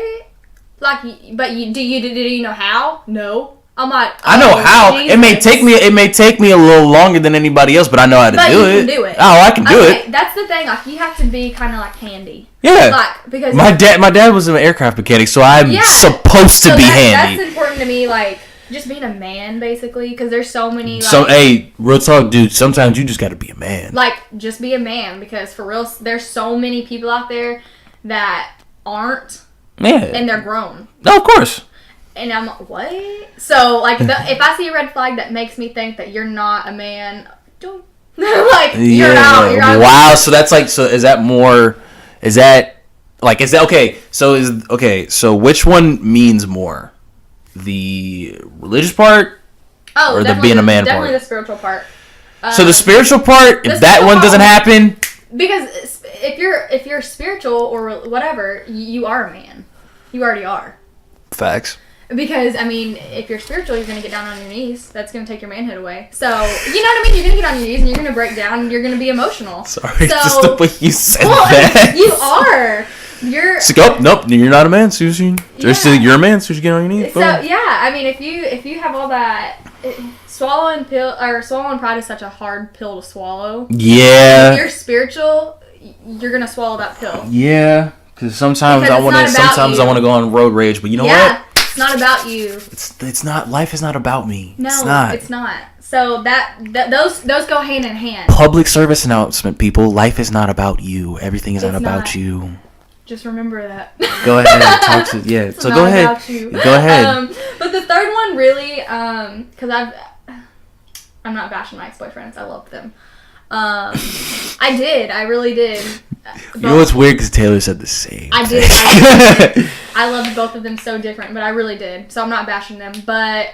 [SPEAKER 2] Like, but do you know how? No. I'm like,
[SPEAKER 1] I know how. Jesus. It may take me a little longer than anybody else, but I know how to do it.
[SPEAKER 2] Can do it.
[SPEAKER 1] Oh, I can do it.
[SPEAKER 2] That's the thing. Like, you have to be kind of like handy.
[SPEAKER 1] Yeah.
[SPEAKER 2] Like, because
[SPEAKER 1] my dad was an aircraft mechanic, so I'm supposed to be handy.
[SPEAKER 2] That's important to me. Like, just being a man, basically, because there's so many. Like,
[SPEAKER 1] so, hey, real talk, dude. Sometimes you just got to be a man.
[SPEAKER 2] Like, just be a man, because for real, there's so many people out there that aren't.
[SPEAKER 1] Yeah.
[SPEAKER 2] And they're grown.
[SPEAKER 1] No, of course.
[SPEAKER 2] And I'm like, what? So, like, if I see a red flag that makes me think that you're not a man, don't. Like, you're out.
[SPEAKER 1] Wow, so that's like, so which one means more? The religious part? Or the being a man part?
[SPEAKER 2] Definitely the spiritual part.
[SPEAKER 1] So the spiritual part, if that one doesn't happen?
[SPEAKER 2] Because if you're spiritual or whatever, you are a man. You already are.
[SPEAKER 1] Facts.
[SPEAKER 2] Because, I mean, if you're spiritual, you're going to get down on your knees. That's going to take your manhood away. So, you know what I mean? You're going to get on your knees and you're going to break down and you're going to be emotional.
[SPEAKER 1] Sorry, just the way you said that.
[SPEAKER 2] You are. You're...
[SPEAKER 1] Nope, you're not a man, Susie. Yeah. You're a man, Susie, get on your knees.
[SPEAKER 2] So, yeah, I mean, if you have all that... swallowing pride is such a hard pill to swallow.
[SPEAKER 1] Yeah.
[SPEAKER 2] If you're spiritual, you're going to swallow that pill.
[SPEAKER 1] Yeah. Because sometimes I want to go on road rage, but you know what?
[SPEAKER 2] It's not about you.
[SPEAKER 1] It's not. Life is not about me.
[SPEAKER 2] No,
[SPEAKER 1] it's not.
[SPEAKER 2] So those go hand in hand.
[SPEAKER 1] Public service announcement, people. Life is not about you. Everything is not about you.
[SPEAKER 2] Just remember that.
[SPEAKER 1] Go ahead. Talk to So go ahead. Go ahead.
[SPEAKER 2] But the third one really, because I'm not bashing my ex-boyfriends. I love them. I really did.
[SPEAKER 1] You know what's weird? Because Taylor said the same.
[SPEAKER 2] I did. I loved both of them so different, but I really did. So I'm not bashing them, but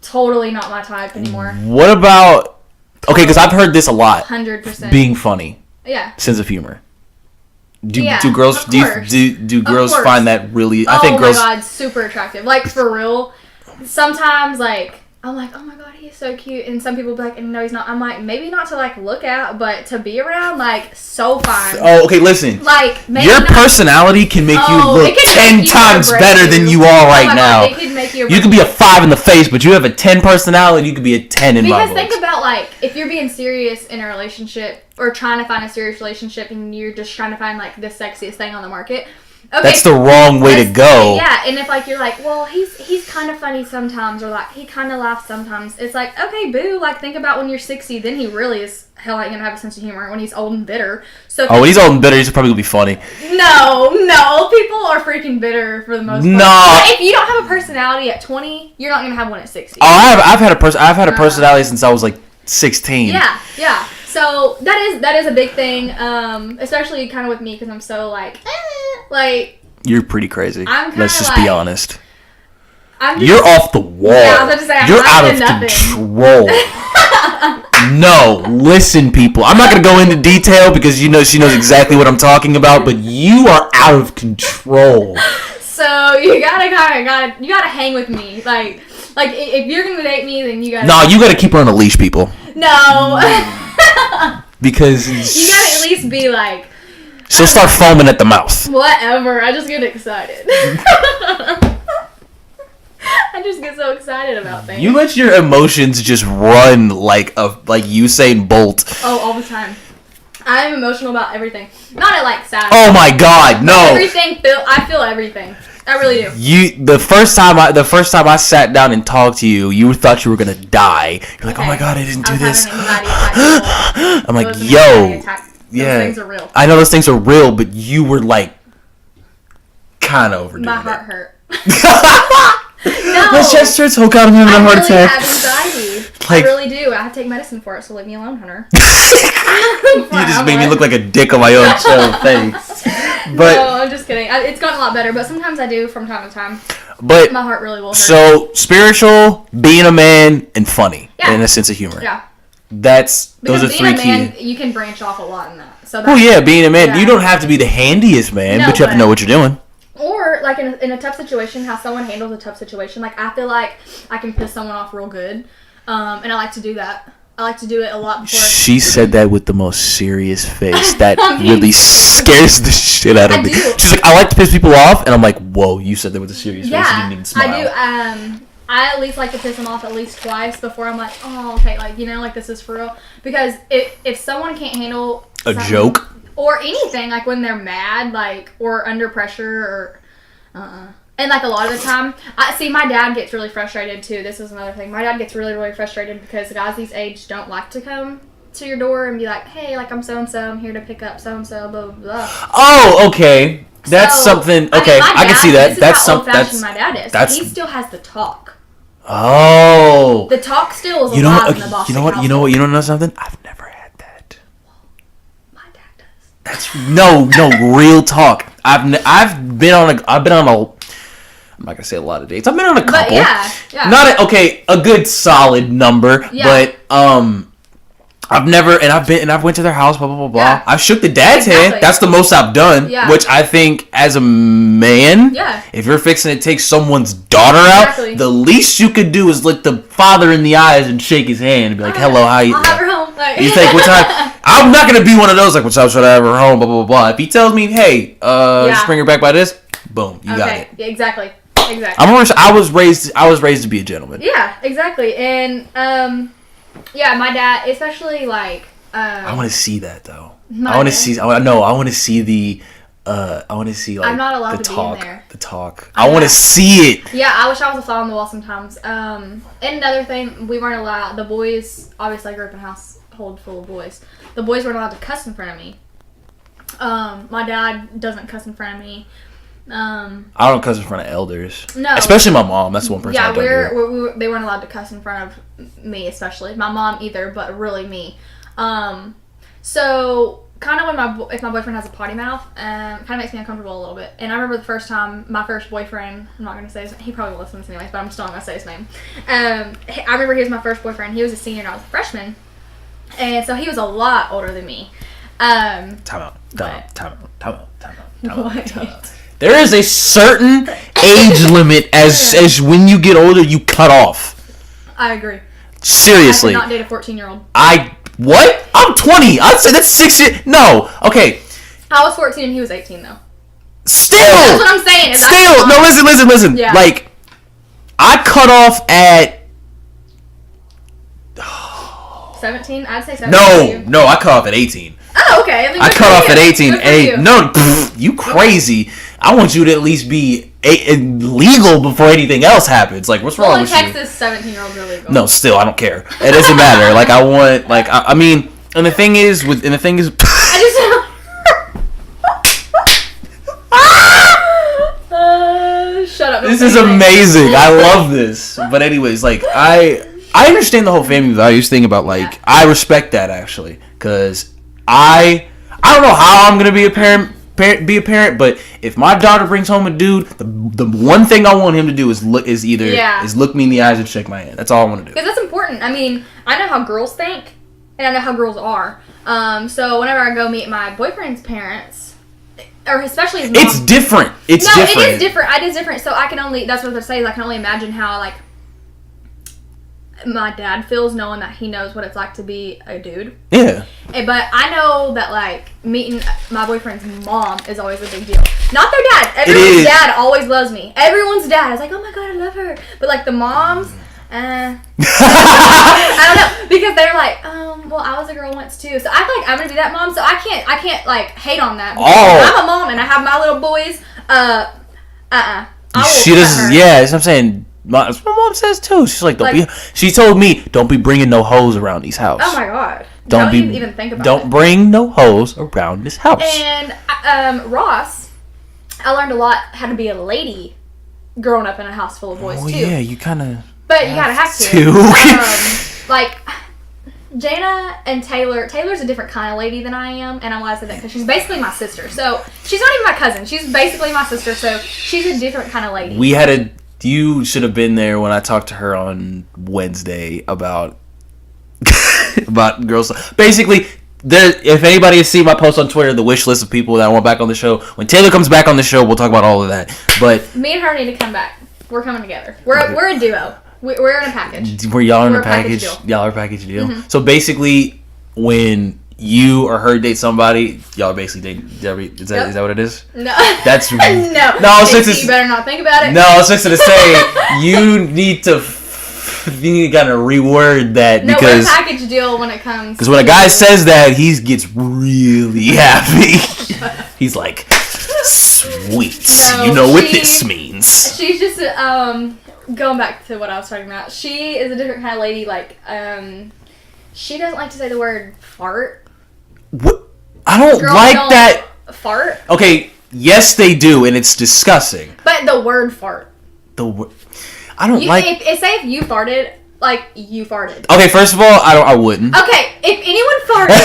[SPEAKER 2] totally not my type anymore.
[SPEAKER 1] What about? Okay, because I've heard this a lot.
[SPEAKER 2] 100%.
[SPEAKER 1] Being funny.
[SPEAKER 2] Yeah.
[SPEAKER 1] Sense of humor. Do girls find that really? I think girls.
[SPEAKER 2] Oh my god, super attractive. Like for real. Sometimes like. I'm like, oh my god, he's so cute. And some people be like, no, he's not. I'm like, maybe not to like look at, but to be around, like, so fun.
[SPEAKER 1] Oh, okay, listen.
[SPEAKER 2] Like, maybe
[SPEAKER 1] your personality can make you look 10 times better than you are right now.
[SPEAKER 2] It could make you
[SPEAKER 1] could be a 5 in the face, but you have a 10 personality, you could be a 10 in my books.
[SPEAKER 2] Because think about, like, if you're being serious in a relationship, or trying to find a serious relationship, and you're just trying to find, like, the sexiest thing on the market. Okay,
[SPEAKER 1] that's the wrong way to go.
[SPEAKER 2] Yeah, and if like you're like, well, he's kind of funny sometimes, or like he kind of laughs sometimes. It's like, okay, boo. Like think about when you're 60, then he really is hell ain't gonna have a sense of humor when he's old and bitter. So
[SPEAKER 1] when he's old and bitter, he's probably gonna be funny.
[SPEAKER 2] No, people are freaking bitter for the most part. No, if you don't have a personality at 20, you're not gonna have one at 60.
[SPEAKER 1] Oh, I've had a personality since I was like 16.
[SPEAKER 2] Yeah. So that is a big thing, especially kind of with me because I'm so like.
[SPEAKER 1] You're pretty crazy. Let's just be honest.
[SPEAKER 2] You're
[SPEAKER 1] off the wall.
[SPEAKER 2] Yeah, I was about to say,
[SPEAKER 1] you're out of control. No, listen, people. I'm not gonna go into detail because she knows exactly what I'm talking about. But you are out of control. So
[SPEAKER 2] you gotta hang with me. Like if you're gonna date me, then you gotta.
[SPEAKER 1] No, you gotta keep her on a leash, people.
[SPEAKER 2] No.
[SPEAKER 1] Because
[SPEAKER 2] you gotta at least be like.
[SPEAKER 1] She'll start foaming at the mouth.
[SPEAKER 2] Whatever. I just get excited. I just get so excited about things.
[SPEAKER 1] You let your emotions just run like Usain Bolt.
[SPEAKER 2] Oh, all the time. I'm emotional about everything. Not at like sad.
[SPEAKER 1] Oh my god, no.
[SPEAKER 2] I feel everything. I really do.
[SPEAKER 1] The first time I sat down and talked to you, you thought you were gonna die. You're like, okay. Oh my god, I didn't do this. I'm like, yo.
[SPEAKER 2] Yeah, those things are real.
[SPEAKER 1] I know those things are real, but you were like kind of overdoing it.
[SPEAKER 2] My heart hurt. No.
[SPEAKER 1] My chest hurts. Oh god, I'm having a heart attack.
[SPEAKER 2] I have anxiety. I really do. I have to take medicine for it, so leave me alone, Hunter.
[SPEAKER 1] You just made me look like a dick on my own show. Thanks. But
[SPEAKER 2] no, I'm just kidding. It's gotten a lot better, but sometimes I do from time to time.
[SPEAKER 1] But
[SPEAKER 2] my heart really will hurt.
[SPEAKER 1] So spiritual, being a man, and funny, and a sense of humor.
[SPEAKER 2] Yeah.
[SPEAKER 1] those are
[SPEAKER 2] being
[SPEAKER 1] three
[SPEAKER 2] a man,
[SPEAKER 1] key.
[SPEAKER 2] you can branch off a lot in that. So
[SPEAKER 1] Well, yeah, being a man,
[SPEAKER 2] yeah.
[SPEAKER 1] you don't have to be the handiest man,
[SPEAKER 2] No,
[SPEAKER 1] but you have to know what you're doing.
[SPEAKER 2] Or, like, in a tough situation, how someone handles a tough situation. Like, I feel like I can piss someone off real good. And I like to do that. I like to do it a lot before.
[SPEAKER 1] She said that with the most serious face. That really scares the shit out of me. She's like, I like to piss people off. And I'm like, whoa, you said that with a serious face. You didn't even smile.
[SPEAKER 2] I do. I at least like to piss them off at least twice before I'm like, oh, okay, like, like, this is for real. Because if someone can't handle
[SPEAKER 1] a joke
[SPEAKER 2] or anything, like when they're mad, like, or under pressure, or and like a lot of the time, my dad gets really frustrated too. This is another thing. My dad gets really, really frustrated because the guys these age don't like to come to your door and be like, hey, like, I'm so and so, I'm here to pick up so and so, blah blah blah.
[SPEAKER 1] Oh, okay. That's something. Okay, I can see that. That's something.
[SPEAKER 2] That's my dad is. He still has the talk.
[SPEAKER 1] Oh.
[SPEAKER 2] The talk still is alive in the Bostick
[SPEAKER 1] You know what?
[SPEAKER 2] household.
[SPEAKER 1] You know something? I've never had that.
[SPEAKER 2] My dad does.
[SPEAKER 1] That's no real talk. I've been on a. I'm not gonna say a lot of dates. I've been on a couple.
[SPEAKER 2] But yeah.
[SPEAKER 1] Not a good solid number. Yeah. But I've went to their house, blah blah blah blah.
[SPEAKER 2] Yeah.
[SPEAKER 1] I've shook the dad's hand. That's the most I've done.
[SPEAKER 2] Yeah.
[SPEAKER 1] Which I think, as a man, if you're fixing to take someone's daughter out, the least you could do is look the father in the eyes and shake his hand and be like, "Hello, how you?"
[SPEAKER 2] I'll have her home. Like,
[SPEAKER 1] You think what time? I'm not gonna be one of those like, "What time should I have her home?" Blah blah blah. If he tells me, "Hey, just bring her back by this," boom, you got it.
[SPEAKER 2] Yeah, exactly.
[SPEAKER 1] I was raised to be a gentleman.
[SPEAKER 2] Yeah, exactly. And my dad, especially like.
[SPEAKER 1] I want to see that though. I want to see the. I want to see like.
[SPEAKER 2] I'm not allowed
[SPEAKER 1] the
[SPEAKER 2] to
[SPEAKER 1] talk,
[SPEAKER 2] be in there.
[SPEAKER 1] The talk. I want to see it.
[SPEAKER 2] Yeah, I wish I was a fly on the wall sometimes. And another thing, we weren't allowed. The boys, obviously, I grew up in a household full of boys. The boys weren't allowed to cuss in front of me. My dad doesn't cuss in front of me.
[SPEAKER 1] I don't cuss in front of elders.
[SPEAKER 2] No,
[SPEAKER 1] especially my mom. That's the one person.
[SPEAKER 2] Yeah,
[SPEAKER 1] I don't do.
[SPEAKER 2] they weren't allowed to cuss in front of me, especially my mom either, but really me. So kind of if my boyfriend has a potty mouth, kind of makes me uncomfortable a little bit. And I remember the first time my first boyfriend, I'm not gonna say his name, he probably won't listen to this anyways, but I'm still not gonna say his name. I remember he was my first boyfriend. He was a senior and I was a freshman, and so he was a lot older than me. Time out.
[SPEAKER 1] There is a certain age limit as when you get older, you cut off.
[SPEAKER 2] I agree.
[SPEAKER 1] Seriously.
[SPEAKER 2] I could not date a 14-year-old.
[SPEAKER 1] What? I'm 20. I'd say that's 6 years. No. Okay.
[SPEAKER 2] I was 14 and he was 18 though.
[SPEAKER 1] Still.
[SPEAKER 2] That's what I'm saying.
[SPEAKER 1] No, listen.
[SPEAKER 2] Yeah.
[SPEAKER 1] Like, I cut off at
[SPEAKER 2] 17? I'd say 17.
[SPEAKER 1] No, I cut off at 18.
[SPEAKER 2] Oh, okay.
[SPEAKER 1] I cut off at 18. No, you crazy. I want you to at least be legal before anything else happens. Like, what's wrong with
[SPEAKER 2] you? In Texas, 17-year-olds are legal.
[SPEAKER 1] No, still, I don't care. It doesn't matter. Like, I want, like, I mean, and the thing is, I
[SPEAKER 2] just... shut up.
[SPEAKER 1] This is amazing. I love this. But anyways, like, I understand the whole family values thing about, like, I respect that, actually. Because I don't know how I'm going to be a parent, but if my daughter brings home a dude, the one thing I want him to do is look me in the eyes and shake my hand. That's all I want to do.
[SPEAKER 2] Because that's important. I mean, I know how girls think, and I know how girls are. So whenever I go meet my boyfriend's parents, or especially his mom,
[SPEAKER 1] it's different. It is different.
[SPEAKER 2] It is different. So I can only, that's what they're saying, I can only imagine how, like, my dad feels knowing that he knows what it's like to be a dude.
[SPEAKER 1] Yeah.
[SPEAKER 2] But I know that, like, meeting my boyfriend's mom is always a big deal. Not their dad. Everyone's dad always loves me. Everyone's dad is like, oh my god, I love her. But, like, the moms, I don't know. Because they're like, well, I was a girl once too. So I feel like I'm going to be that mom. So I can't, like, hate on that. I'm a mom and I have my little boys.
[SPEAKER 1] She doesn't, yeah, that's what I'm saying. My mom says too. She's like, she told me, don't be bringing no hoes around these house.
[SPEAKER 2] Oh my god. Don't even think about it.
[SPEAKER 1] Don't bring no hoes around this house.
[SPEAKER 2] And Ross, I learned a lot how to be a lady growing up in a house full of boys too.
[SPEAKER 1] Yeah, you kind of.
[SPEAKER 2] But you gotta have to. Like Jana and Taylor's a different kind of lady than I am, and I'm glad I said that because she's basically my sister. So she's not even my cousin. She's basically my sister. So she's a different kind of lady. You should have been there when I talked to her on Wednesday about.
[SPEAKER 1] about girls. Basically, if anybody has seen my post on Twitter, the wish list of people that I want back on the show. When Taylor comes back on the show, we'll talk about all of that. But
[SPEAKER 2] me and her need to come back. We're coming together. We're a duo. We're in a package.
[SPEAKER 1] Y'all in a package? Y'all are a package deal. Mm-hmm. So basically, when you or her date somebody, y'all are basically dating. Is that what it is?
[SPEAKER 2] No.
[SPEAKER 1] That's
[SPEAKER 2] no.
[SPEAKER 1] You
[SPEAKER 2] better not think about it.
[SPEAKER 1] No, I was just gonna say you need to kind of reword that because
[SPEAKER 2] we're a package deal when it comes.
[SPEAKER 1] Because when a guy says that, he gets really happy. He's like, sweet. No, you know what this means.
[SPEAKER 2] She's just going back to what I was talking about. She is a different kind of lady. Like she doesn't like to say the word fart.
[SPEAKER 1] What? I don't like that.
[SPEAKER 2] Fart?
[SPEAKER 1] Okay, yes they do, and it's disgusting.
[SPEAKER 2] But the word fart.
[SPEAKER 1] I don't like...
[SPEAKER 2] Say if you farted, like, you farted.
[SPEAKER 1] Okay, first of all, I wouldn't.
[SPEAKER 2] Okay, if anyone farted,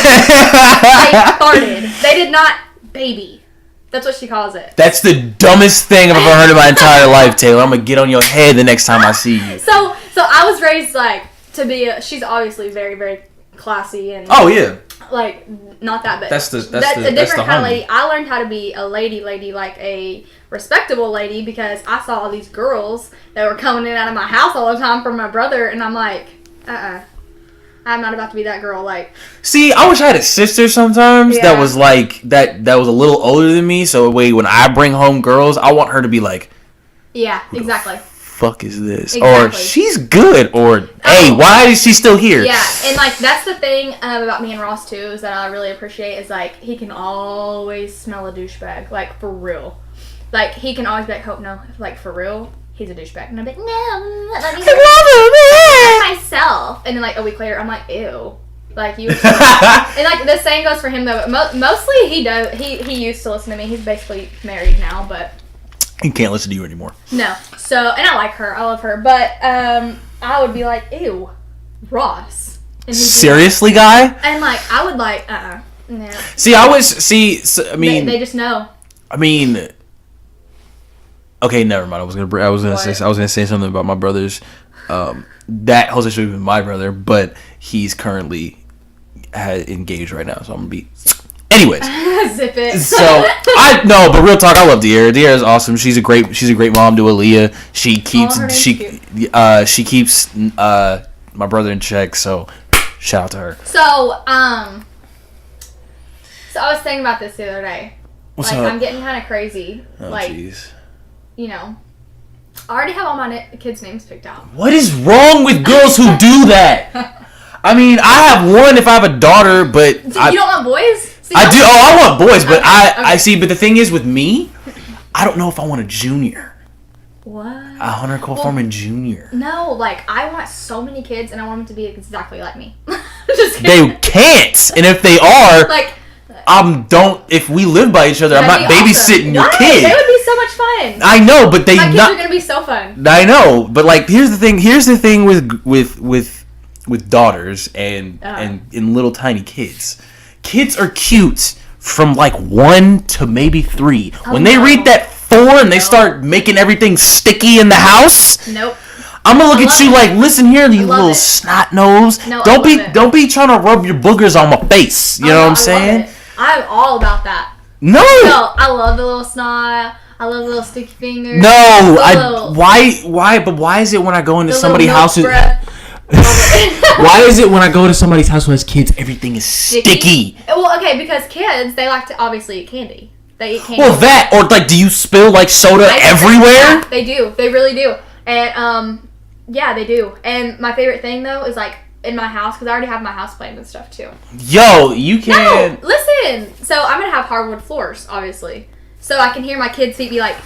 [SPEAKER 2] they farted. They did not baby. That's what she calls it.
[SPEAKER 1] That's the dumbest thing I've ever heard in my entire life, Taylor. I'm gonna get on your head the next time I see you.
[SPEAKER 2] So I was raised, like, to be she's obviously very, very classy and...
[SPEAKER 1] Oh, yeah.
[SPEAKER 2] Like, not that big.
[SPEAKER 1] That's a
[SPEAKER 2] different kind of lady. I learned how to be a lady, like a respectable lady, because I saw all these girls that were coming in and out of my house all the time from my brother, and I'm like, I'm not about to be that girl. Like,
[SPEAKER 1] see, I wish I had a sister sometimes that was like that was a little older than me. So when I bring home girls, I want her to be like,
[SPEAKER 2] yeah, exactly.
[SPEAKER 1] Fuck is this? Exactly. Or she's good, or hey, why is she still here?
[SPEAKER 2] Yeah, and like that's the thing about me and Ross too, is that I really appreciate is like he can always smell a douchebag, like for real. Like he can always be like, "Oh no, like for real, he's a douchebag," and I'm like, "No, let me I myself." And then like a week later, I'm like, "Ew." Like you, and like the same goes for him though. But mostly he does. He used to listen to me. He's basically married now, but
[SPEAKER 1] he can't listen to you anymore.
[SPEAKER 2] No. So, and I like her. I love her. But I would be like, ew, Ross. And
[SPEAKER 1] seriously, like, guy?
[SPEAKER 2] And like, I would like, no.
[SPEAKER 1] See, I mean,
[SPEAKER 2] they just know.
[SPEAKER 1] I mean, okay, never mind. I was gonna say something about my brothers. That Jose should have been my brother, but he's currently engaged right now, so I'm gonna be. Anyways,
[SPEAKER 2] zip it.
[SPEAKER 1] So but real talk, I love De'Ara. De'Ara is awesome. She's a great mom to Aaliyah. She keeps my brother in check. So shout out to her.
[SPEAKER 2] So I was thinking about this the other day.
[SPEAKER 1] What's up?
[SPEAKER 2] I'm getting kind of crazy.
[SPEAKER 1] Oh, jeez.
[SPEAKER 2] You know, I already have all my kids' names picked out.
[SPEAKER 1] What is wrong with girls who do that? I mean, I have one if I have a daughter, but
[SPEAKER 2] you don't want boys?
[SPEAKER 1] I do. Oh, I want boys, but
[SPEAKER 2] okay,
[SPEAKER 1] I see. But the thing is, with me, I don't know if I want a junior.
[SPEAKER 2] What?
[SPEAKER 1] A Hunter Cole Foreman Jr.
[SPEAKER 2] No, like I want so many kids, and I want them to be exactly like me. Just kidding.
[SPEAKER 1] They can't, and if they are,
[SPEAKER 2] like,
[SPEAKER 1] if we live by each other, I'm not babysitting your kid.
[SPEAKER 2] They would be so much fun.
[SPEAKER 1] I know, but my
[SPEAKER 2] kids are gonna be so fun.
[SPEAKER 1] I know, but like, here's the thing with daughters and little tiny kids. Kids are cute from like 1 to maybe 3. When they reach that 4 and they start making everything sticky in the house,
[SPEAKER 2] nope.
[SPEAKER 1] I'm gonna look at you like, listen here, you little snot nose.
[SPEAKER 2] No,
[SPEAKER 1] don't be trying to rub your boogers on my face. You know what I'm saying?
[SPEAKER 2] I'm all about that.
[SPEAKER 1] No,
[SPEAKER 2] I love the little snot. I love the little sticky fingers.
[SPEAKER 1] No, why? But why is it when I go into somebody's house? Why is it when I go to somebody's house who has kids, everything is sticky?
[SPEAKER 2] Well, okay, because kids, they like to obviously eat candy. They eat candy.
[SPEAKER 1] Well, that, or like, do you spill like soda everywhere?
[SPEAKER 2] Yeah, they do. They really do. And, yeah, they do. And my favorite thing, though, is like in my house, because I already have my house planned and stuff, too.
[SPEAKER 1] Yo, you can.
[SPEAKER 2] No, listen. So I'm going to have hardwood floors, obviously. So I can hear my kids' feet be like...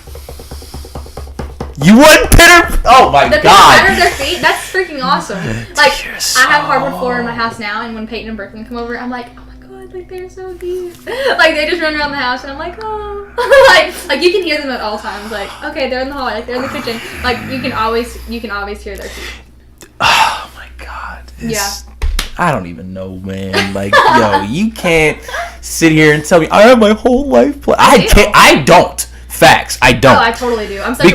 [SPEAKER 1] You would pitter? Oh my god!
[SPEAKER 2] Patter their feet. That's freaking awesome. Like I have hardwood floor in my house now, and when Peyton and Brooklyn come over, I'm like, oh my god, like they're so cute. Like they just run around the house, and I'm like, oh, like you can hear them at all times. Like okay, they're in the hallway, like they're in the kitchen. Like you can always hear their feet.
[SPEAKER 1] Oh my god.
[SPEAKER 2] Yeah.
[SPEAKER 1] I don't even know, man. Like, yo, you can't sit here and tell me I have my whole life planned. I don't. Facts. I don't.
[SPEAKER 2] Oh, I totally do. I'm such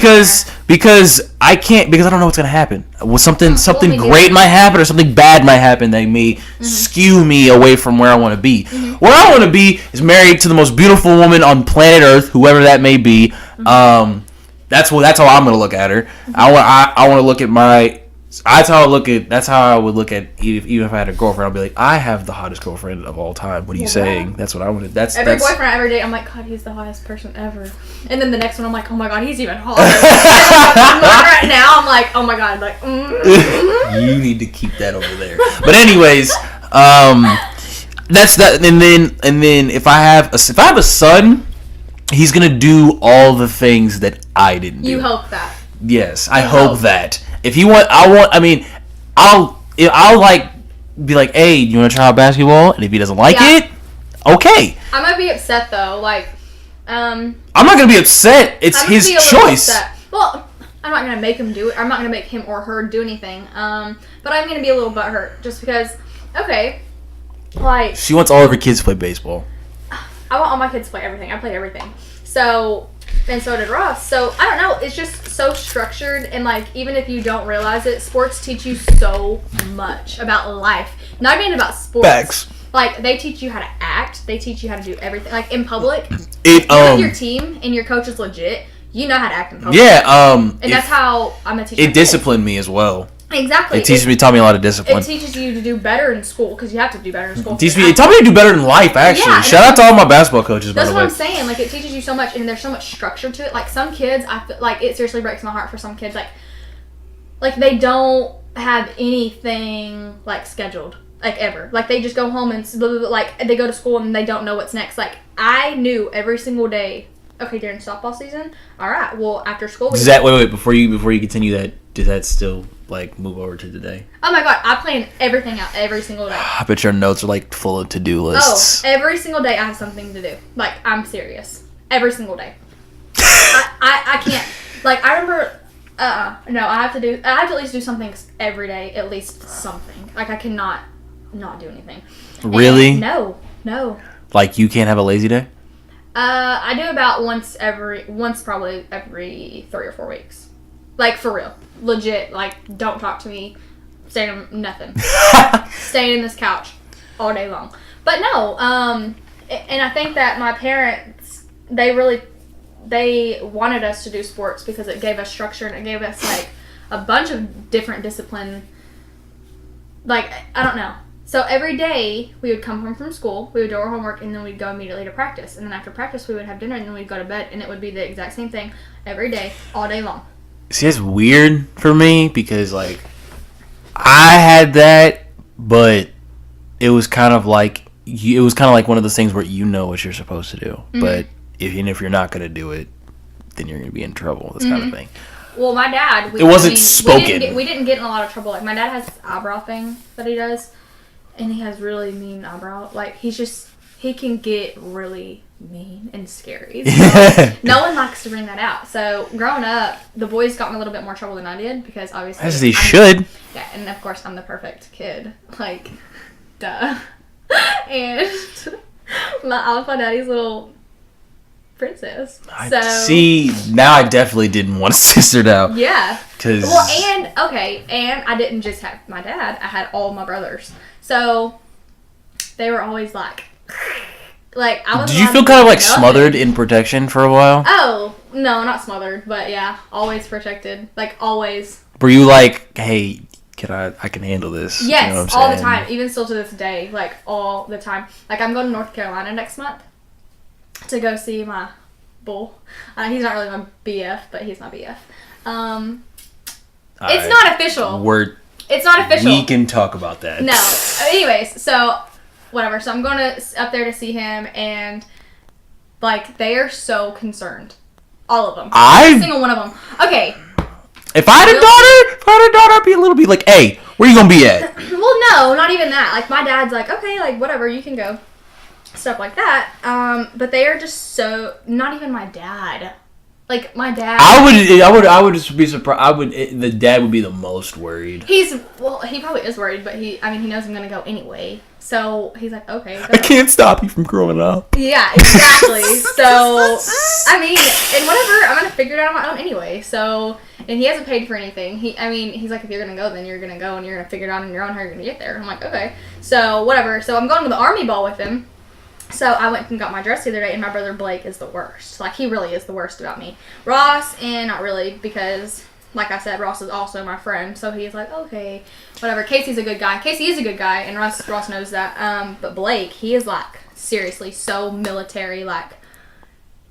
[SPEAKER 1] because I can't, because I don't know what's gonna happen. Well, something
[SPEAKER 2] me
[SPEAKER 1] great might happen or something bad might happen that may skew me away from where I want to be. Where I want to be is married to the most beautiful woman on planet Earth, whoever that may be. That's how I'm gonna look at her. I want to look at my. That's how I would look at even if I had a girlfriend. I'd be like, I have the hottest girlfriend of all time. What are you saying? That's what I wanted.
[SPEAKER 2] Every boyfriend I ever date, I'm like, God, he's the hottest person ever. And then the next one, I'm like, oh my God, he's even hotter. Right now, I'm like, oh my God, like.
[SPEAKER 1] You need to keep that over there. But anyways, that's that. And then if I have a son, he's gonna do all the things that I didn't do.
[SPEAKER 2] You hope that.
[SPEAKER 1] Yes, I hope that. If he want, I'll like be like, hey, you want to try out basketball? And if he doesn't like it, okay.
[SPEAKER 2] I'm gonna be upset though. Like,
[SPEAKER 1] I'm not gonna be upset. It's his choice.
[SPEAKER 2] Well, I'm not gonna make him do it. I'm not gonna make him or her do anything. But I'm gonna be a little butthurt just because. Okay, like
[SPEAKER 1] she wants all of her kids to play baseball.
[SPEAKER 2] I want all my kids to play everything. I played everything. So. And so did Ross. So, I don't know. It's just so structured. And, like, even if you don't realize it, sports teach you so much about life. Not even about sports. Facts. Like, they teach you how to act. They teach you how to do everything. Like, in public, with your team and your coach is legit, you know how to act in public.
[SPEAKER 1] Yeah.
[SPEAKER 2] And that's how I'm going to teach
[SPEAKER 1] it disciplined me as well.
[SPEAKER 2] Exactly.
[SPEAKER 1] It taught me a lot of discipline.
[SPEAKER 2] It teaches you to do better in school because you have to do better in school.
[SPEAKER 1] It taught me to do better in life, actually. Yeah, shout out to all my basketball coaches, by the way.
[SPEAKER 2] That's what I'm saying. Like, it teaches you so much, and there's so much structure to it. Like, some kids, I feel like it seriously breaks my heart for some kids. Like they don't have anything, like, scheduled. Like, ever. Like, they just go home and, like, they go to school and they don't know what's next. Like, I knew every single day, okay, during softball season, all right, well, after school...
[SPEAKER 1] Wait, before you continue that, does that still... like move over to today?
[SPEAKER 2] Oh my God, I plan everything out every single day.
[SPEAKER 1] I bet your notes are like full of to-do lists.
[SPEAKER 2] Oh, every single day I have something to do. Like, I'm serious. Every single day. I can't. Like, I remember. No, I have to at least do something every day. At least something. Like, I cannot not do anything.
[SPEAKER 1] Really?
[SPEAKER 2] And no.
[SPEAKER 1] Like, you can't have a lazy day?
[SPEAKER 2] I do about once probably every 3 or 4 weeks. Like, for real. Legit. Like, don't talk to me. Staying nothing. Staying in this couch all day long. But no, and I think that my parents, they wanted us to do sports because it gave us structure and it gave us, like, a bunch of different discipline. Like, I don't know. So every day we would come home from school, we would do our homework, and then we'd go immediately to practice. And then after practice we would have dinner, and then we'd go to bed, and it would be the exact same thing every day, all day long.
[SPEAKER 1] See, it's weird for me because, like, I had that, but it was kind of like one of those things where you know what you're supposed to do, but even if you're not going to do it, then you're going to be in trouble. This kind of thing.
[SPEAKER 2] Well, my dad,
[SPEAKER 1] spoken.
[SPEAKER 2] We didn't get in a lot of trouble. Like, my dad has this eyebrow thing that he does, and he has really mean eyebrow. Like, he can get really mean and scary. So no one likes to bring that out. So growing up, the boys got in a little bit more trouble than I did because obviously
[SPEAKER 1] as they should.
[SPEAKER 2] Yeah, and of course I'm the perfect kid. Like, duh. And I was my daddy's little princess.
[SPEAKER 1] See, now I definitely didn't want a sister now.
[SPEAKER 2] Yeah. And I didn't just have my dad. I had all my brothers. So they were always like I was.
[SPEAKER 1] Did you feel kind of like smothered in protection for a while?
[SPEAKER 2] Oh no, not smothered, but yeah, always protected. Like, always.
[SPEAKER 1] Were you like, hey, I can handle this?
[SPEAKER 2] Yes,
[SPEAKER 1] you know what I'm
[SPEAKER 2] all
[SPEAKER 1] saying?
[SPEAKER 2] the time. Even still to this day, like, all the time. Like, I'm going to North Carolina next month to go see my bull. He's not really my BF, but he's my BF. It's not official. It's not official.
[SPEAKER 1] We can talk about that.
[SPEAKER 2] No. Anyways, so whatever. So I'm going up there to see him, and, like, they are so concerned. All of them. Every single one of them. Okay.
[SPEAKER 1] If I had a daughter, I'd be a little bit like, hey, where you gonna be at?
[SPEAKER 2] Well, no, not even that. Like, my dad's like, okay, like, whatever, you can go. Stuff like that. But they are just so, not even my dad. Like, my dad...
[SPEAKER 1] I would just be surprised. The dad would be the most worried.
[SPEAKER 2] He probably is worried, but he knows I'm going to go anyway. So, he's like, okay. Go.
[SPEAKER 1] I can't stop you from growing up.
[SPEAKER 2] Yeah, exactly. So, I mean, and whatever, I'm going to figure it out on my own anyway. So, and he hasn't paid for anything. He's like, if you're going to go, then you're going to go, and you're going to figure it out on your own how you're going to get there. I'm like, okay. So, whatever. So, I'm going to the Army Ball with him. So I went and got my dress the other day, and my brother Blake is the worst. Like, he really is the worst about me. Ross, and not really, because, like I said, Ross is also my friend. So he's like, okay, whatever. Casey's a good guy. Casey is a good guy, and Ross knows that. But Blake, he is, like, seriously so military, like,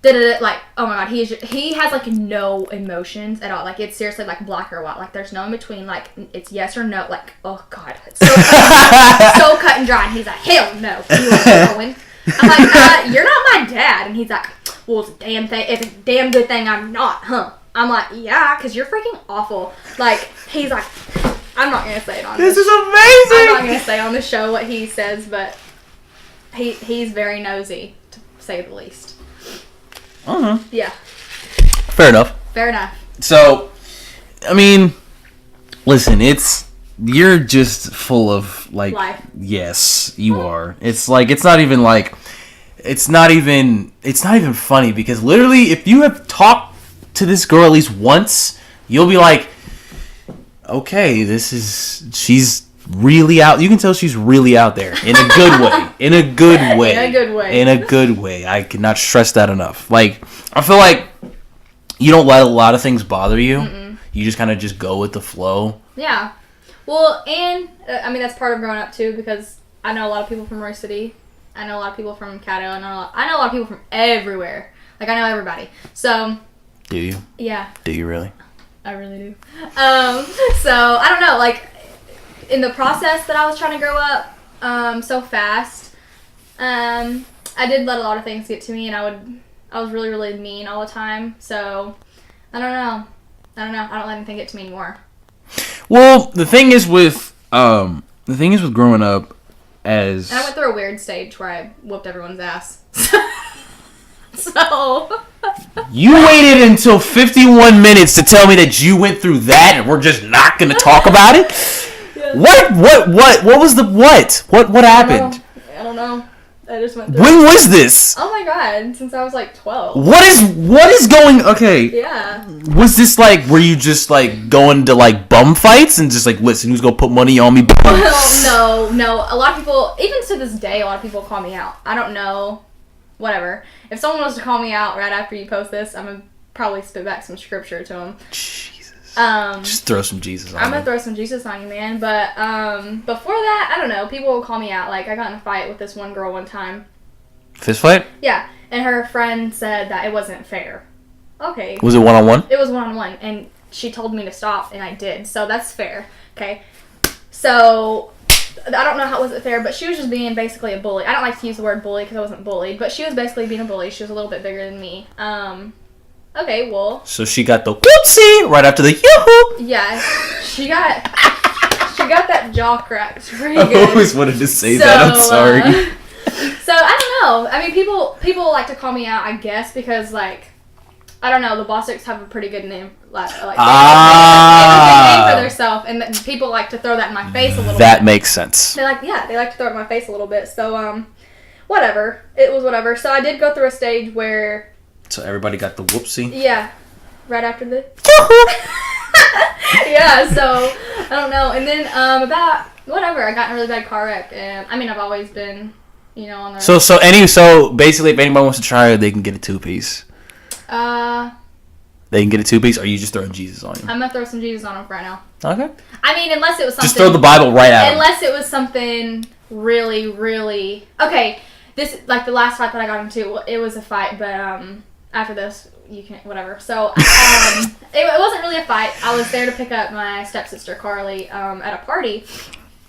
[SPEAKER 2] like, oh my god, he has, like, no emotions at all. Like, it's seriously, like, black or white. Like, there's no in between. Like, it's yes or no. Like, oh god, it's so cut and dry. And he's like, hell no, you ain't going. I'm like, you're not my dad. And he's like, well, it's a damn good thing I'm not, huh? I'm like, yeah, because you're freaking awful. Like, he's like, I'm not going to say it on this.
[SPEAKER 1] This is amazing.
[SPEAKER 2] I'm not going to say on the show what he says, but he's very nosy, to say the least.
[SPEAKER 1] Uh-huh.
[SPEAKER 2] Yeah.
[SPEAKER 1] Fair enough. So, I mean, listen, you're just full of, like,
[SPEAKER 2] life.
[SPEAKER 1] Yes, you are. It's like, it's not even funny, because literally, if you have talked to this girl at least once, you'll be like, okay, she's really out. You can tell she's really out there in a good way. In a good way. I cannot stress that enough. Like, I feel like you don't let a lot of things bother you. Mm-mm. You just kind of just go with the flow.
[SPEAKER 2] Yeah. Well, and, I mean, that's part of growing up, too, because I know a lot of people from Roy City. I know a lot of people from Caddo. I know a lot of people from everywhere. Like, I know everybody. So...
[SPEAKER 1] Do you?
[SPEAKER 2] Yeah.
[SPEAKER 1] Do you really?
[SPEAKER 2] I really do. So, I don't know, like, in the process that I was trying to grow up so fast, I did let a lot of things get to me, and I was really, really mean all the time. So, I don't know. I don't let anything get to me anymore.
[SPEAKER 1] Well, the thing is with growing up as...
[SPEAKER 2] And I went through a weird stage where I whooped everyone's ass. So...
[SPEAKER 1] You waited until 51 minutes to tell me that you went through that, and we're just not going to talk about it? Yes. What was the what? What happened?
[SPEAKER 2] I don't know. I just went through.
[SPEAKER 1] When was this?
[SPEAKER 2] Oh my god, since I was like 12.
[SPEAKER 1] What is going... Okay.
[SPEAKER 2] Yeah.
[SPEAKER 1] Was this like, were you just like going to like bum fights and just like, listen, who's gonna put money on me?
[SPEAKER 2] Well, no. A lot of people, even to this day, a lot of people call me out. I don't know. Whatever. If someone was to call me out right after you post this, I'm gonna probably spit back some scripture to them.
[SPEAKER 1] Jesus. Just throw some Jesus on
[SPEAKER 2] I'm gonna throw some Jesus on you, man. But before that, I don't know. People will call me out. Like, I got in a fight with this one girl one time.
[SPEAKER 1] Fist fight?
[SPEAKER 2] Yeah. And her friend said that it wasn't fair. Okay.
[SPEAKER 1] Was it one-on-one?
[SPEAKER 2] It was one-on-one. And she told me to stop, and I did. So that's fair. Okay. So... I don't know how was it fair, but she was just being basically a bully. I don't like to use the word bully because I wasn't bullied, but she was basically being a bully. She was a little bit bigger than me. Okay, well.
[SPEAKER 1] So she got the whoopsie right after the yoo-hoo.
[SPEAKER 2] Yeah, she got that jaw cracked pretty good.
[SPEAKER 1] I always wanted to say that. I'm sorry.
[SPEAKER 2] So I don't know. I mean, people like to call me out, I guess, because like. I don't know, the Bosticks have a pretty good name. Like, they have a good name for themselves, and people like to throw that in my face a little bit.
[SPEAKER 1] That makes sense.
[SPEAKER 2] They like to throw it in my face a little bit. So, whatever. It was whatever. So I did go through a stage where...
[SPEAKER 1] So everybody got the whoopsie?
[SPEAKER 2] Yeah. Right after the... Yeah, so, I don't know. And then, about, whatever, I got in a really bad car wreck. And, I mean, I've always been, on the...
[SPEAKER 1] So basically, if anybody wants to try it, they can get a 2-piece. They can get a 2-piece, or are you just throwing Jesus on him?
[SPEAKER 2] I'm gonna throw some Jesus on him right now.
[SPEAKER 1] Okay.
[SPEAKER 2] I mean, unless it was something...
[SPEAKER 1] Just throw the Bible right at him.
[SPEAKER 2] Unless it was something really, really... Okay, this, like, the last fight that I got into, it was a fight, but, after this, you can... Whatever. So, it wasn't really a fight. I was there to pick up my stepsister, Carly, at a party.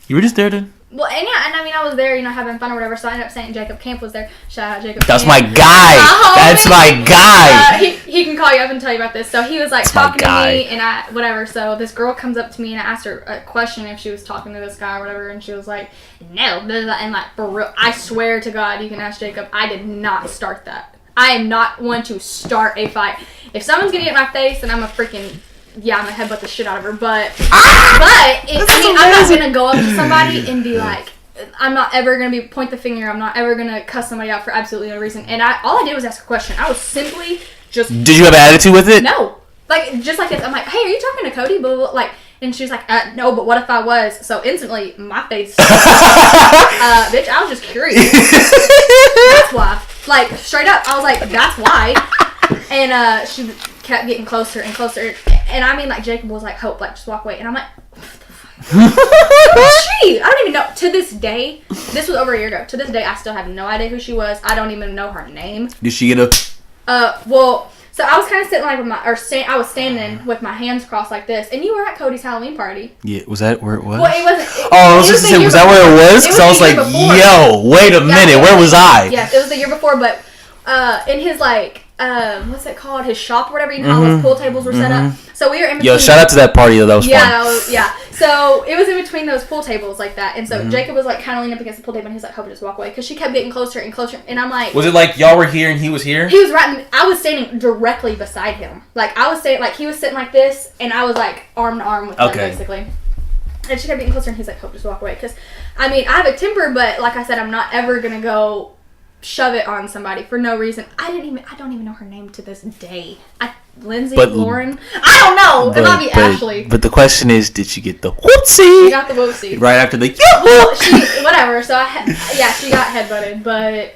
[SPEAKER 1] You were just there to...
[SPEAKER 2] Well, and yeah, and I mean, I was there, having fun or whatever, so I ended up saying Jacob Camp was there. Shout out Jacob
[SPEAKER 1] That's
[SPEAKER 2] Camp.
[SPEAKER 1] my guy! That's my guy!
[SPEAKER 2] He can call you up and tell you about this. So he was, like, talking to me, and whatever, so this girl comes up to me, and I asked her a question if she was talking to this guy or whatever, and she was like, no, blah, blah, and, like, for real, I swear to God, you can ask Jacob, I did not start that. I am not one to start a fight. If someone's gonna get in my face, then I'm a freaking I'm gonna headbutt the shit out of her. But I'm not gonna go up to somebody and be like, I'm not ever gonna point the finger. I'm not ever gonna cuss somebody out for absolutely no reason. And all I did was ask a question. I was simply just.
[SPEAKER 1] Did you have an attitude with it?
[SPEAKER 2] No, like just like this. I'm like, hey, are you talking to Cody? Blah, blah, blah. Like, and she's like, no, but what if I was? So instantly, my face. Bitch, I was just curious. That's why. Like straight up, I was like, that's why. And she kept getting closer and closer. And I mean, like, Jacob was like, Hope, like, just walk away. And I'm like, what she? I don't even know. To this day, this was over a year ago. To this day, I still have no idea who she was. I don't even know her name.
[SPEAKER 1] Did she get a...
[SPEAKER 2] Well, so I was kind of sitting like with I was standing with my hands crossed like this. And you were at Cody's Halloween party.
[SPEAKER 1] Yeah, was that where it was?
[SPEAKER 2] Well, it wasn't.
[SPEAKER 1] I was just saying, was that where it was? Because I was like, yo, wait a minute, where was I?
[SPEAKER 2] Yes, it was the year before, but in his, like... what's it called? His shop or whatever. You know how those pool tables were set up. So we were in between.
[SPEAKER 1] Yo, shout out to that party though. That was fun.
[SPEAKER 2] Yeah. So it was in between those pool tables like that, and so Jacob was like kind of leaning up against the pool table, and he's like, "Hope, just walk away," because she kept getting closer and closer, and I'm like,
[SPEAKER 1] was it like y'all were here and he was here?
[SPEAKER 2] He was right. I was standing directly beside him. Like I was standing, like he was sitting like this, and I was like arm to arm with him basically. And she kept getting closer, and he's like, "Hope, just walk away," because I mean I have a temper, but like I said, I'm not ever gonna go shove it on somebody for no reason. I don't even know her name to this day. Lindsay, Lauren, I don't know. It might be Ashley.
[SPEAKER 1] But the question is, did she get the whoopsie?
[SPEAKER 2] She got the whoopsie
[SPEAKER 1] right after the
[SPEAKER 2] well, whatever. So she got headbutted, but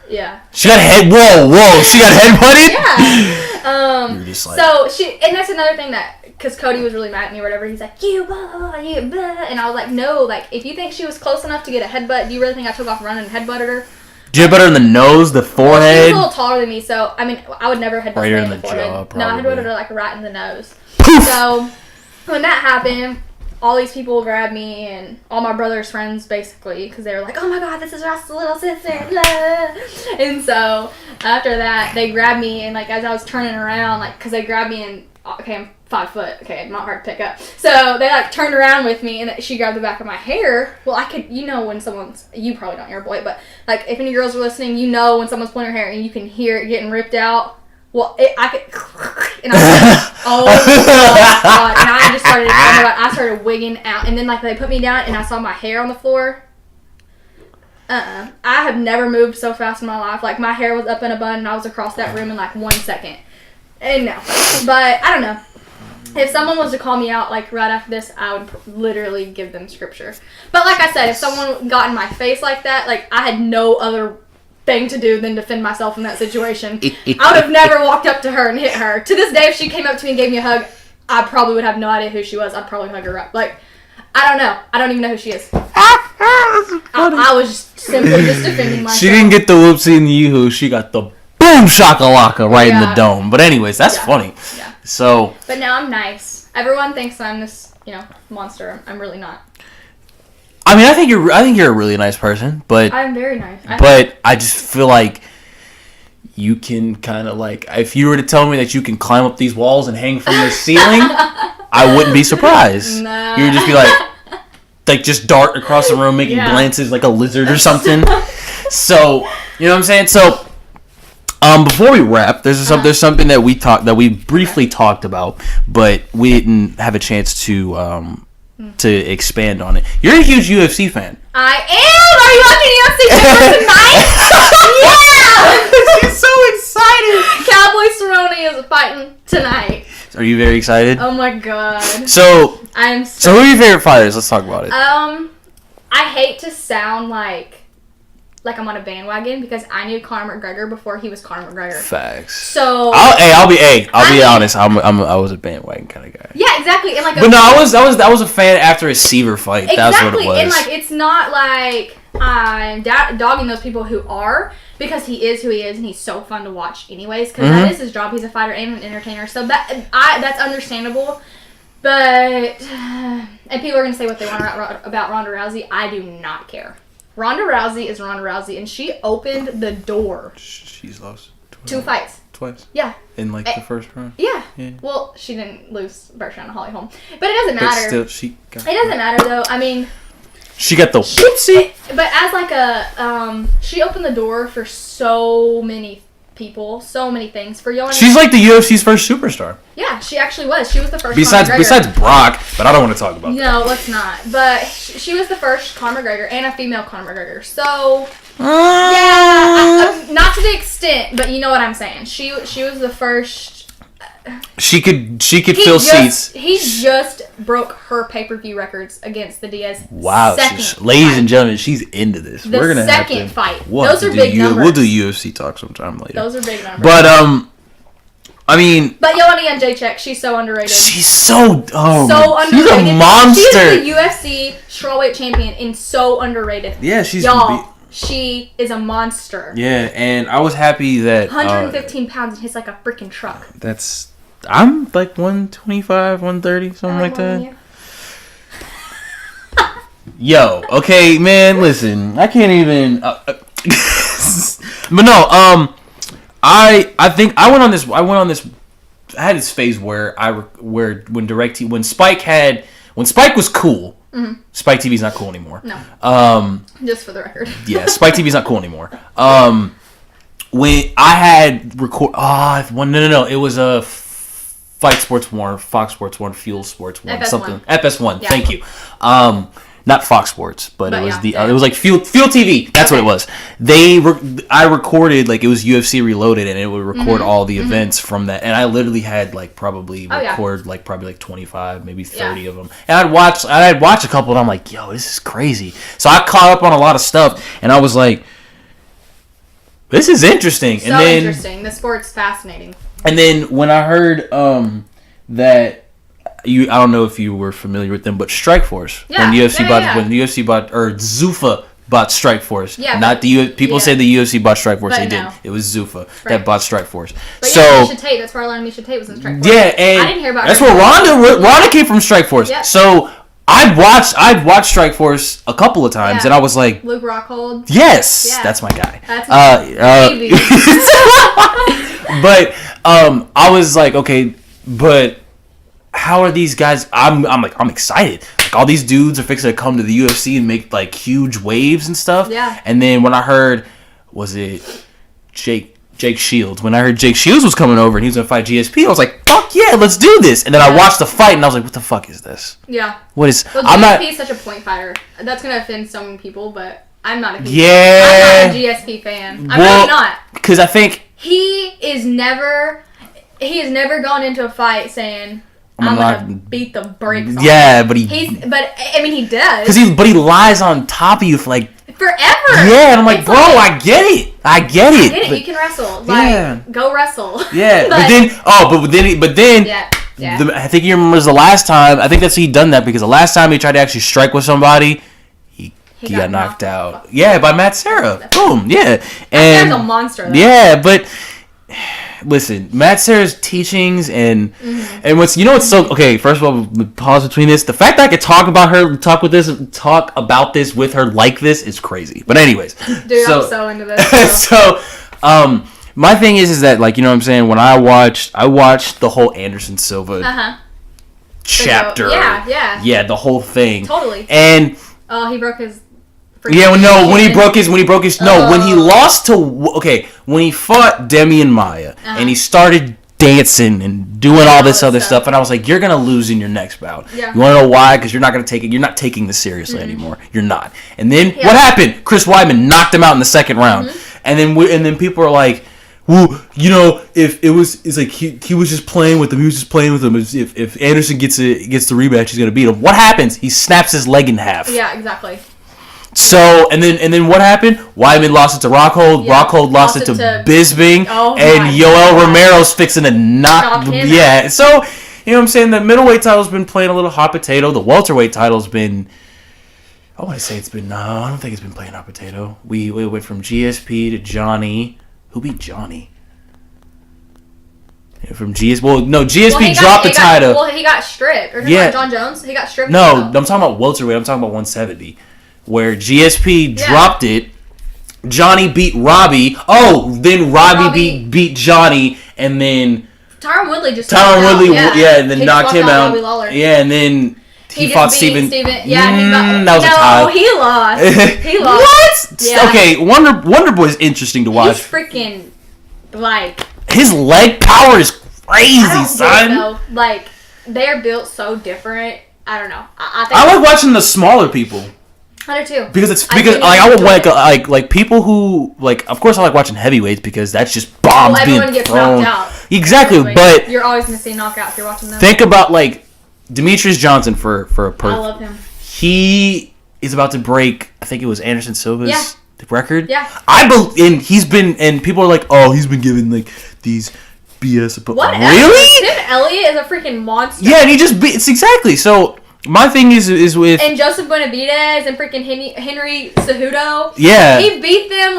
[SPEAKER 2] yeah.
[SPEAKER 1] She got whoa, she got headbutted?
[SPEAKER 2] Yeah.
[SPEAKER 1] You're just like,
[SPEAKER 2] so and that's another thing that, because Cody was really mad at me or whatever, he's like, you blah, you blah, and I was like, no, like, if you think she was close enough to get a headbutt, do you really think I took off running and headbutted her?
[SPEAKER 1] Did you headbutt her in the nose, the forehead?
[SPEAKER 2] She was a little taller than me, so, I mean, I would never headbutt her in the forehead.
[SPEAKER 1] Jaw, probably.
[SPEAKER 2] No, I headbutted her, like, right in the nose.
[SPEAKER 1] Poof! So,
[SPEAKER 2] when that happened, all these people grabbed me, and all my brother's friends, basically, because they were like, oh my god, this is Ross's little sister, blah. And so, after that, they grabbed me, and, like, as I was turning around, like, because they grabbed me, and, okay, I'm 5 foot, okay, not hard to pick up. So, they, like, turned around with me, and she grabbed the back of my hair. Well, I could, you know when someone's, you probably don't, you're a boy, but, like, if any girls are listening, you know when someone's pulling her hair, and you can hear it getting ripped out. Well, I could, and I was like, oh my god, and I just started, oh my god, I started wigging out, and then, like, they put me down, and I saw my hair on the floor. I have never moved so fast in my life. Like, my hair was up in a bun, and I was across that room in, like, 1 second. And no, but, I don't know. If someone was to call me out, like, right after this, I would literally give them scripture. But like I said, if someone got in my face like that, like, I had no other thing to do than defend myself in that situation. I would have never walked up to her and hit her. To this day, if she came up to me and gave me a hug, I probably would have no idea who she was. I'd probably hug her up. Like, I don't know. I don't even know who she is. I was just simply just defending myself.
[SPEAKER 1] She didn't get the whoopsie and the yoo-hoo. She got the boom shakalaka right in the dome. But anyways, that's funny. Yeah. So.
[SPEAKER 2] But now I'm nice. Everyone thinks I'm this, monster. I'm really not.
[SPEAKER 1] I mean, I think you're a really nice person, but
[SPEAKER 2] I'm very nice.
[SPEAKER 1] I just feel like you can kind of like, if you were to tell me that you can climb up these walls and hang from the ceiling, I wouldn't be surprised.
[SPEAKER 2] Nah.
[SPEAKER 1] You would just be like just dart across the room making glances like a lizard or something. So, you know what I'm saying? So, before we wrap, there's something that we briefly talked about, but we didn't have a chance to expand on it. You're a huge UFC fan.
[SPEAKER 2] I am! Are you watching UFC tonight? Yeah!
[SPEAKER 1] She's so excited!
[SPEAKER 2] Cowboy Cerrone is fighting tonight.
[SPEAKER 1] Are you very excited?
[SPEAKER 2] Oh my god.
[SPEAKER 1] So who are your favorite fighters? Let's talk about it.
[SPEAKER 2] I hate to sound like I'm on a bandwagon because I knew Conor McGregor before he was Conor McGregor.
[SPEAKER 1] Facts.
[SPEAKER 2] So
[SPEAKER 1] I'll be honest. I was a bandwagon kind of guy.
[SPEAKER 2] Yeah, exactly. And
[SPEAKER 1] but no, I was a fan after a Seaver fight. Exactly. That's what it was.
[SPEAKER 2] And it's not like I'm dogging those people who are, because he is who he is and he's so fun to watch anyways. Because that is his job. He's a fighter and an entertainer. So that's understandable. But and people are gonna say what they want about Ronda Rousey. I do not care. Ronda Rousey is Ronda Rousey, and she opened the door.
[SPEAKER 1] She's lost
[SPEAKER 2] 2 fights.
[SPEAKER 1] Twice.
[SPEAKER 2] Yeah.
[SPEAKER 1] In the first round.
[SPEAKER 2] Yeah. Well, she didn't lose first round to Holly Holm, but it doesn't matter.
[SPEAKER 1] But still, it
[SPEAKER 2] doesn't matter though. I mean,
[SPEAKER 1] she got the whoopsie.
[SPEAKER 2] But as like a she opened the door for so many people, so many things. For Joanna,
[SPEAKER 1] she's like the UFC's first superstar.
[SPEAKER 2] Yeah, she actually was. She was the first.
[SPEAKER 1] Besides Brock, but I don't want to talk about that.
[SPEAKER 2] No, let's not. But she was the first Conor McGregor and a female Conor McGregor. So not to the extent, but you know what I'm saying. She was the first.
[SPEAKER 1] She could fill seats.
[SPEAKER 2] He just broke her pay-per-view records against the Diaz.
[SPEAKER 1] Wow, ladies and gentlemen, she's into this.
[SPEAKER 2] We're gonna have to fight. Those are big numbers.
[SPEAKER 1] We'll do UFC talk sometime later.
[SPEAKER 2] Those are big numbers.
[SPEAKER 1] But I mean,
[SPEAKER 2] but Joanna Jędrzejczyk, she's so underrated.
[SPEAKER 1] She's so underrated.
[SPEAKER 2] She's
[SPEAKER 1] a monster.
[SPEAKER 2] She's the UFC strawweight champion and so underrated.
[SPEAKER 1] Yeah, she's
[SPEAKER 2] she is a monster.
[SPEAKER 1] Yeah, and I was happy that
[SPEAKER 2] 115 pounds and hits like a freaking truck.
[SPEAKER 1] I'm like 125, 130, something like that. Yo, okay, man, listen, I can't even. But no, I think I went on this. I had this phase where when Spike was cool. Mm-hmm. Spike TV's not cool anymore.
[SPEAKER 2] No. Just for the record.
[SPEAKER 1] Yeah, Spike TV's not cool anymore. When I had no, it was a Fight Sports 1, Fox Sports 1, Fuel Sports 1, something. FS1. Yeah. Thank you. Not Fox Sports, but it was it was like Fuel TV. That's what it was. I recorded, like, it was UFC Reloaded, and it would record all the events from that. And I literally had probably 25, maybe 30 of them. And I'd watch a couple, and I'm like, yo, this is crazy. So I caught up on a lot of stuff, and I was like, this is interesting.
[SPEAKER 2] So interesting. The sport's fascinating.
[SPEAKER 1] And then when I heard that. I don't know if you were familiar with them, but Strikeforce.
[SPEAKER 2] Yeah.
[SPEAKER 1] When UFC bought or Zuffa bought Strikeforce.
[SPEAKER 2] Yeah.
[SPEAKER 1] Not the people say the UFC bought Strikeforce. They didn't. It was Zuffa that bought Strikeforce.
[SPEAKER 2] But Misha Tate. That's where I learned Misha Tate was in Strikeforce.
[SPEAKER 1] Yeah, and
[SPEAKER 2] I didn't hear about
[SPEAKER 1] that's where Ronda came from. Strikeforce. Yep. So I'd watched Strikeforce a couple of times, and I was like,
[SPEAKER 2] Luke Rockhold.
[SPEAKER 1] Yes, that's my guy.
[SPEAKER 2] That's my baby.
[SPEAKER 1] But I was like, okay, but how are these guys? I'm excited. Like, all these dudes are fixing to come to the UFC and make like huge waves and stuff.
[SPEAKER 2] Yeah.
[SPEAKER 1] And then when I heard, was it Jake Shields? When I heard Jake Shields was coming over and he was gonna fight GSP, I was like, fuck yeah, let's do this. And then I watched the fight and I was like, what the fuck is this?
[SPEAKER 2] Yeah.
[SPEAKER 1] What is?
[SPEAKER 2] Well, GSP is such a point fighter. That's gonna offend some people, but I'm not a GSP.
[SPEAKER 1] Yeah.
[SPEAKER 2] I'm not a GSP fan. I'm really not.
[SPEAKER 1] Because I think
[SPEAKER 2] he has never gone into a fight saying, I'm gonna beat the brakes off.
[SPEAKER 1] Yeah, but he
[SPEAKER 2] does.
[SPEAKER 1] But he lies on top of you for like
[SPEAKER 2] forever.
[SPEAKER 1] Yeah, and I'm like, bro, I get it. I get it.
[SPEAKER 2] But, you can wrestle. Like, go wrestle.
[SPEAKER 1] Yeah, but then. Yeah. I think he remembers the last time. I think that's he done that because the last time he tried to actually strike with somebody, he got knocked out. Yeah, by Matt Serra. Boom. Yeah, and
[SPEAKER 2] Serra's a monster. Though.
[SPEAKER 1] Yeah, but. Listen, Matt Serra's teachings and what's so okay. First of all, pause between this. The fact that I could talk about this with her like this is crazy. But anyways,
[SPEAKER 2] dude, I'm so into this.
[SPEAKER 1] So, my thing is that, like, you know what I'm saying. When I watched the whole Anderson Silva chapter. Yeah, the whole thing.
[SPEAKER 2] Totally.
[SPEAKER 1] And
[SPEAKER 2] he broke his.
[SPEAKER 1] When he lost to when he fought Demian Maia and he started dancing and doing all this other stuff, and I was like, you're gonna lose in your next bout.
[SPEAKER 2] Yeah.
[SPEAKER 1] You wanna know why? Because you're not gonna take it. You're not taking this seriously anymore. You're not. And then what happened? Chris Weidman knocked him out in the second round, and then people are like, well, you know, it's like he was just playing with him. He was just playing with him. If Anderson gets the rematch, he's gonna beat him. What happens? He snaps his leg in half.
[SPEAKER 2] Yeah, exactly.
[SPEAKER 1] So and then what happened? Weidman lost it to Rockhold. Yeah, Rockhold lost it to Bisping, and Yoel Romero's fixing to knock him. Yeah. So you know what I'm saying? The middleweight title's been playing a little hot potato. The welterweight title's been. I want to say it's been. No, I don't think it's been playing hot potato. We went from GSP to Johnny. Who beat Johnny? From GSP dropped the title.
[SPEAKER 2] Well, he got stripped. Or John Jones. He got stripped.
[SPEAKER 1] No, I'm talking about welterweight. I'm talking about 170. Where GSP dropped it, Johnny beat Robbie. Oh, then Robbie beat Johnny, and then
[SPEAKER 2] Tyron Woodley
[SPEAKER 1] and then knocked him out. Yeah, and then he fought Steven.
[SPEAKER 2] Yeah,
[SPEAKER 1] that was a tie.
[SPEAKER 2] He lost.
[SPEAKER 1] What? Yeah. Okay, Wonder Boy's interesting to watch.
[SPEAKER 2] He's freaking Like,
[SPEAKER 1] his leg power is crazy,
[SPEAKER 2] I don't
[SPEAKER 1] son.
[SPEAKER 2] know. Like, they're built so different. I don't know. I think
[SPEAKER 1] I like watching the smaller people.
[SPEAKER 2] I do too.
[SPEAKER 1] Because I would like people who like. Of course, I like watching heavyweights because that's just bombs being
[SPEAKER 2] everyone gets
[SPEAKER 1] thrown.
[SPEAKER 2] knocked out.
[SPEAKER 1] Exactly, but
[SPEAKER 2] you're always gonna see knockout if you're watching them.
[SPEAKER 1] Think about like Demetrius Johnson for a
[SPEAKER 2] I love him.
[SPEAKER 1] He is about to break. I think it was Anderson Silva's record.
[SPEAKER 2] Yeah.
[SPEAKER 1] And he's been, and people are like, oh, he's been given like these BS.
[SPEAKER 2] What?
[SPEAKER 1] Really?
[SPEAKER 2] Tim Elliott is a freaking monster.
[SPEAKER 1] Yeah, and he just beats exactly. So my thing is with
[SPEAKER 2] and Joseph Benavidez and freaking Henry Cejudo.
[SPEAKER 1] Yeah.
[SPEAKER 2] He beat them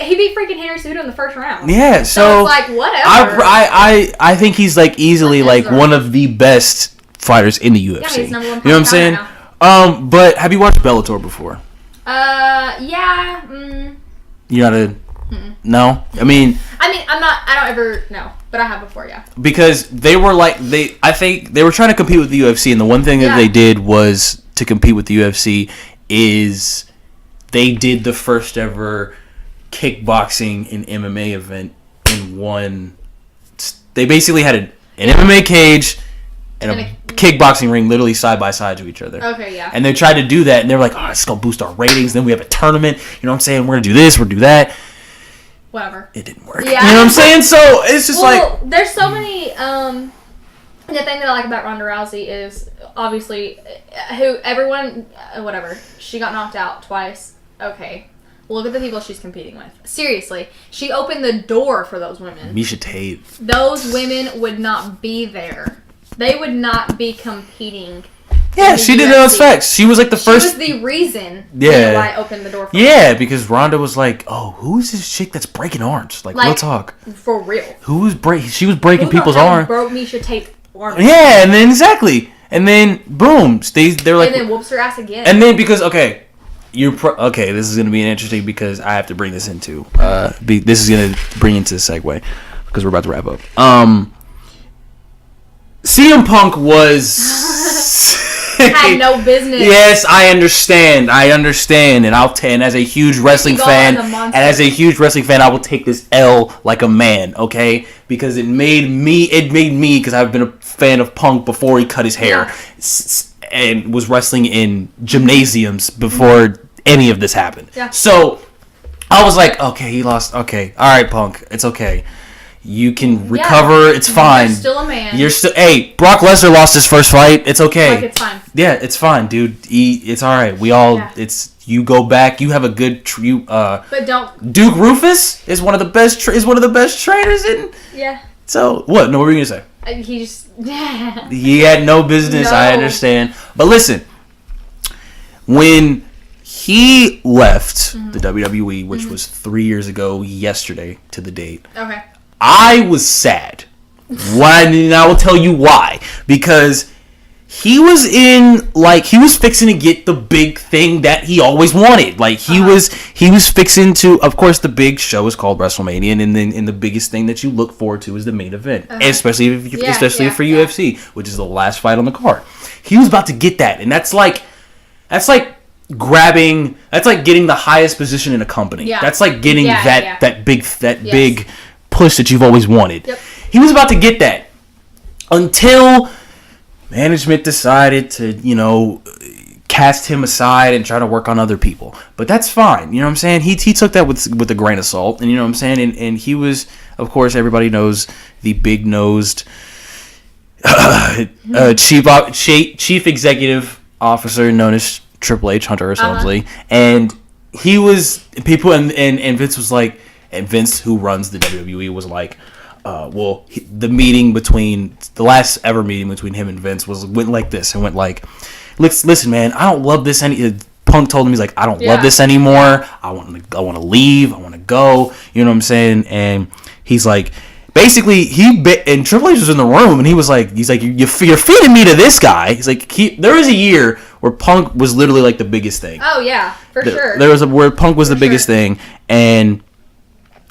[SPEAKER 2] he beat freaking Henry Cejudo in the first round.
[SPEAKER 1] Yeah. So
[SPEAKER 2] it's like whatever.
[SPEAKER 1] I think he's like easily like one of the best fighters in the UFC.
[SPEAKER 2] Yeah, he's number one.
[SPEAKER 1] You know what I'm saying? Now. But have you watched Bellator before?
[SPEAKER 2] Yeah.
[SPEAKER 1] You're not a. No, I mean
[SPEAKER 2] I'm not. I don't ever know, but I have before, yeah.
[SPEAKER 1] Because they were like I think they were trying to compete with the UFC, and the one thing that they did was to compete with the UFC is they did the first ever kickboxing and MMA event in one. They basically had an MMA cage and a kickboxing ring literally side by side to each other.
[SPEAKER 2] Okay, yeah.
[SPEAKER 1] And they tried to do that, and they were like, "Oh, it's gonna boost our ratings." Then we have a tournament. You know what I'm saying? We're gonna do this. We're gonna do that.
[SPEAKER 2] Whatever.
[SPEAKER 1] It didn't work.
[SPEAKER 2] Yeah.
[SPEAKER 1] You know what I'm saying? So it's just
[SPEAKER 2] there's so many. The thing that I like about Ronda Rousey is obviously whatever. She got knocked out twice. Okay. Look at the people she's competing with. Seriously, she opened the door for those women.
[SPEAKER 1] Misha Tate.
[SPEAKER 2] Those women would not be there. They would not be competing.
[SPEAKER 1] Yeah, she did those facts. She was like the first.
[SPEAKER 2] She was the reason why I opened the door for
[SPEAKER 1] her. Because Ronda was like, oh, who is this chick that's breaking arms? Like real talk.
[SPEAKER 2] For real.
[SPEAKER 1] She was breaking people's arms.
[SPEAKER 2] Broke Misha Tate's arm.
[SPEAKER 1] Yeah, and then exactly. And then boom, they're like.
[SPEAKER 2] And then whoops her ass again.
[SPEAKER 1] And then because this is gonna be interesting because I have to bring this into this is gonna bring into the segue because we're about to wrap up. CM Punk was
[SPEAKER 2] had no business.
[SPEAKER 1] Yes, I understand, and and as a huge wrestling fan, I will take this L like a man, okay? Because it made me because I've been a fan of Punk before he cut his hair and was wrestling in gymnasiums before any of this happened. Yeah. So I was like, okay, he lost. Okay, all right, Punk, it's okay. You can recover. It's fine.
[SPEAKER 2] You're still a man.
[SPEAKER 1] Hey, Brock Lesnar lost his first fight. It's okay.
[SPEAKER 2] Like, it's fine.
[SPEAKER 1] Yeah, it's fine, dude. It's all right. We all. Yeah. You go back. You have a good.
[SPEAKER 2] But don't.
[SPEAKER 1] Duke Rufus is one of the best. Trainers in.
[SPEAKER 2] Yeah.
[SPEAKER 1] So what? No, what were you gonna say?
[SPEAKER 2] He just.
[SPEAKER 1] He had no business. No. I understand. But listen, when he left the WWE, which was 3 years ago yesterday to the date.
[SPEAKER 2] Okay.
[SPEAKER 1] I was sad. And I will tell you why. Because he was fixing to get the big thing that he always wanted. Like he was fixing to. Of course, the big show is called WrestleMania, and then the biggest thing that you look forward to is the main event, especially for UFC, which is the last fight on the card. He was about to get that, and that's like getting the highest position in a company. Yeah. That's like getting that big push that you've always wanted. Yep. He was about to get that until management decided to, cast him aside and try to work on other people. But that's fine. You know what I'm saying? He took that with a grain of salt, and you know what I'm saying? And he was, of course, everybody knows the big-nosed chief executive officer known as Triple H, Hunter S. Helmsley. And he was people and Vince was like, and Vince, who runs the WWE, was like, the last ever meeting between him and Vince went like this and went like, listen, man, I don't love this Punk told him, he's like, I don't love this anymore. I want to leave. I want to go. You know what I'm saying? And he's like, basically, and Triple H was in the room, and he's like, you're feeding me to this guy. He's like, there was a year where Punk was literally like the biggest thing.
[SPEAKER 2] Oh yeah, for sure.
[SPEAKER 1] There was where Punk was the biggest thing, and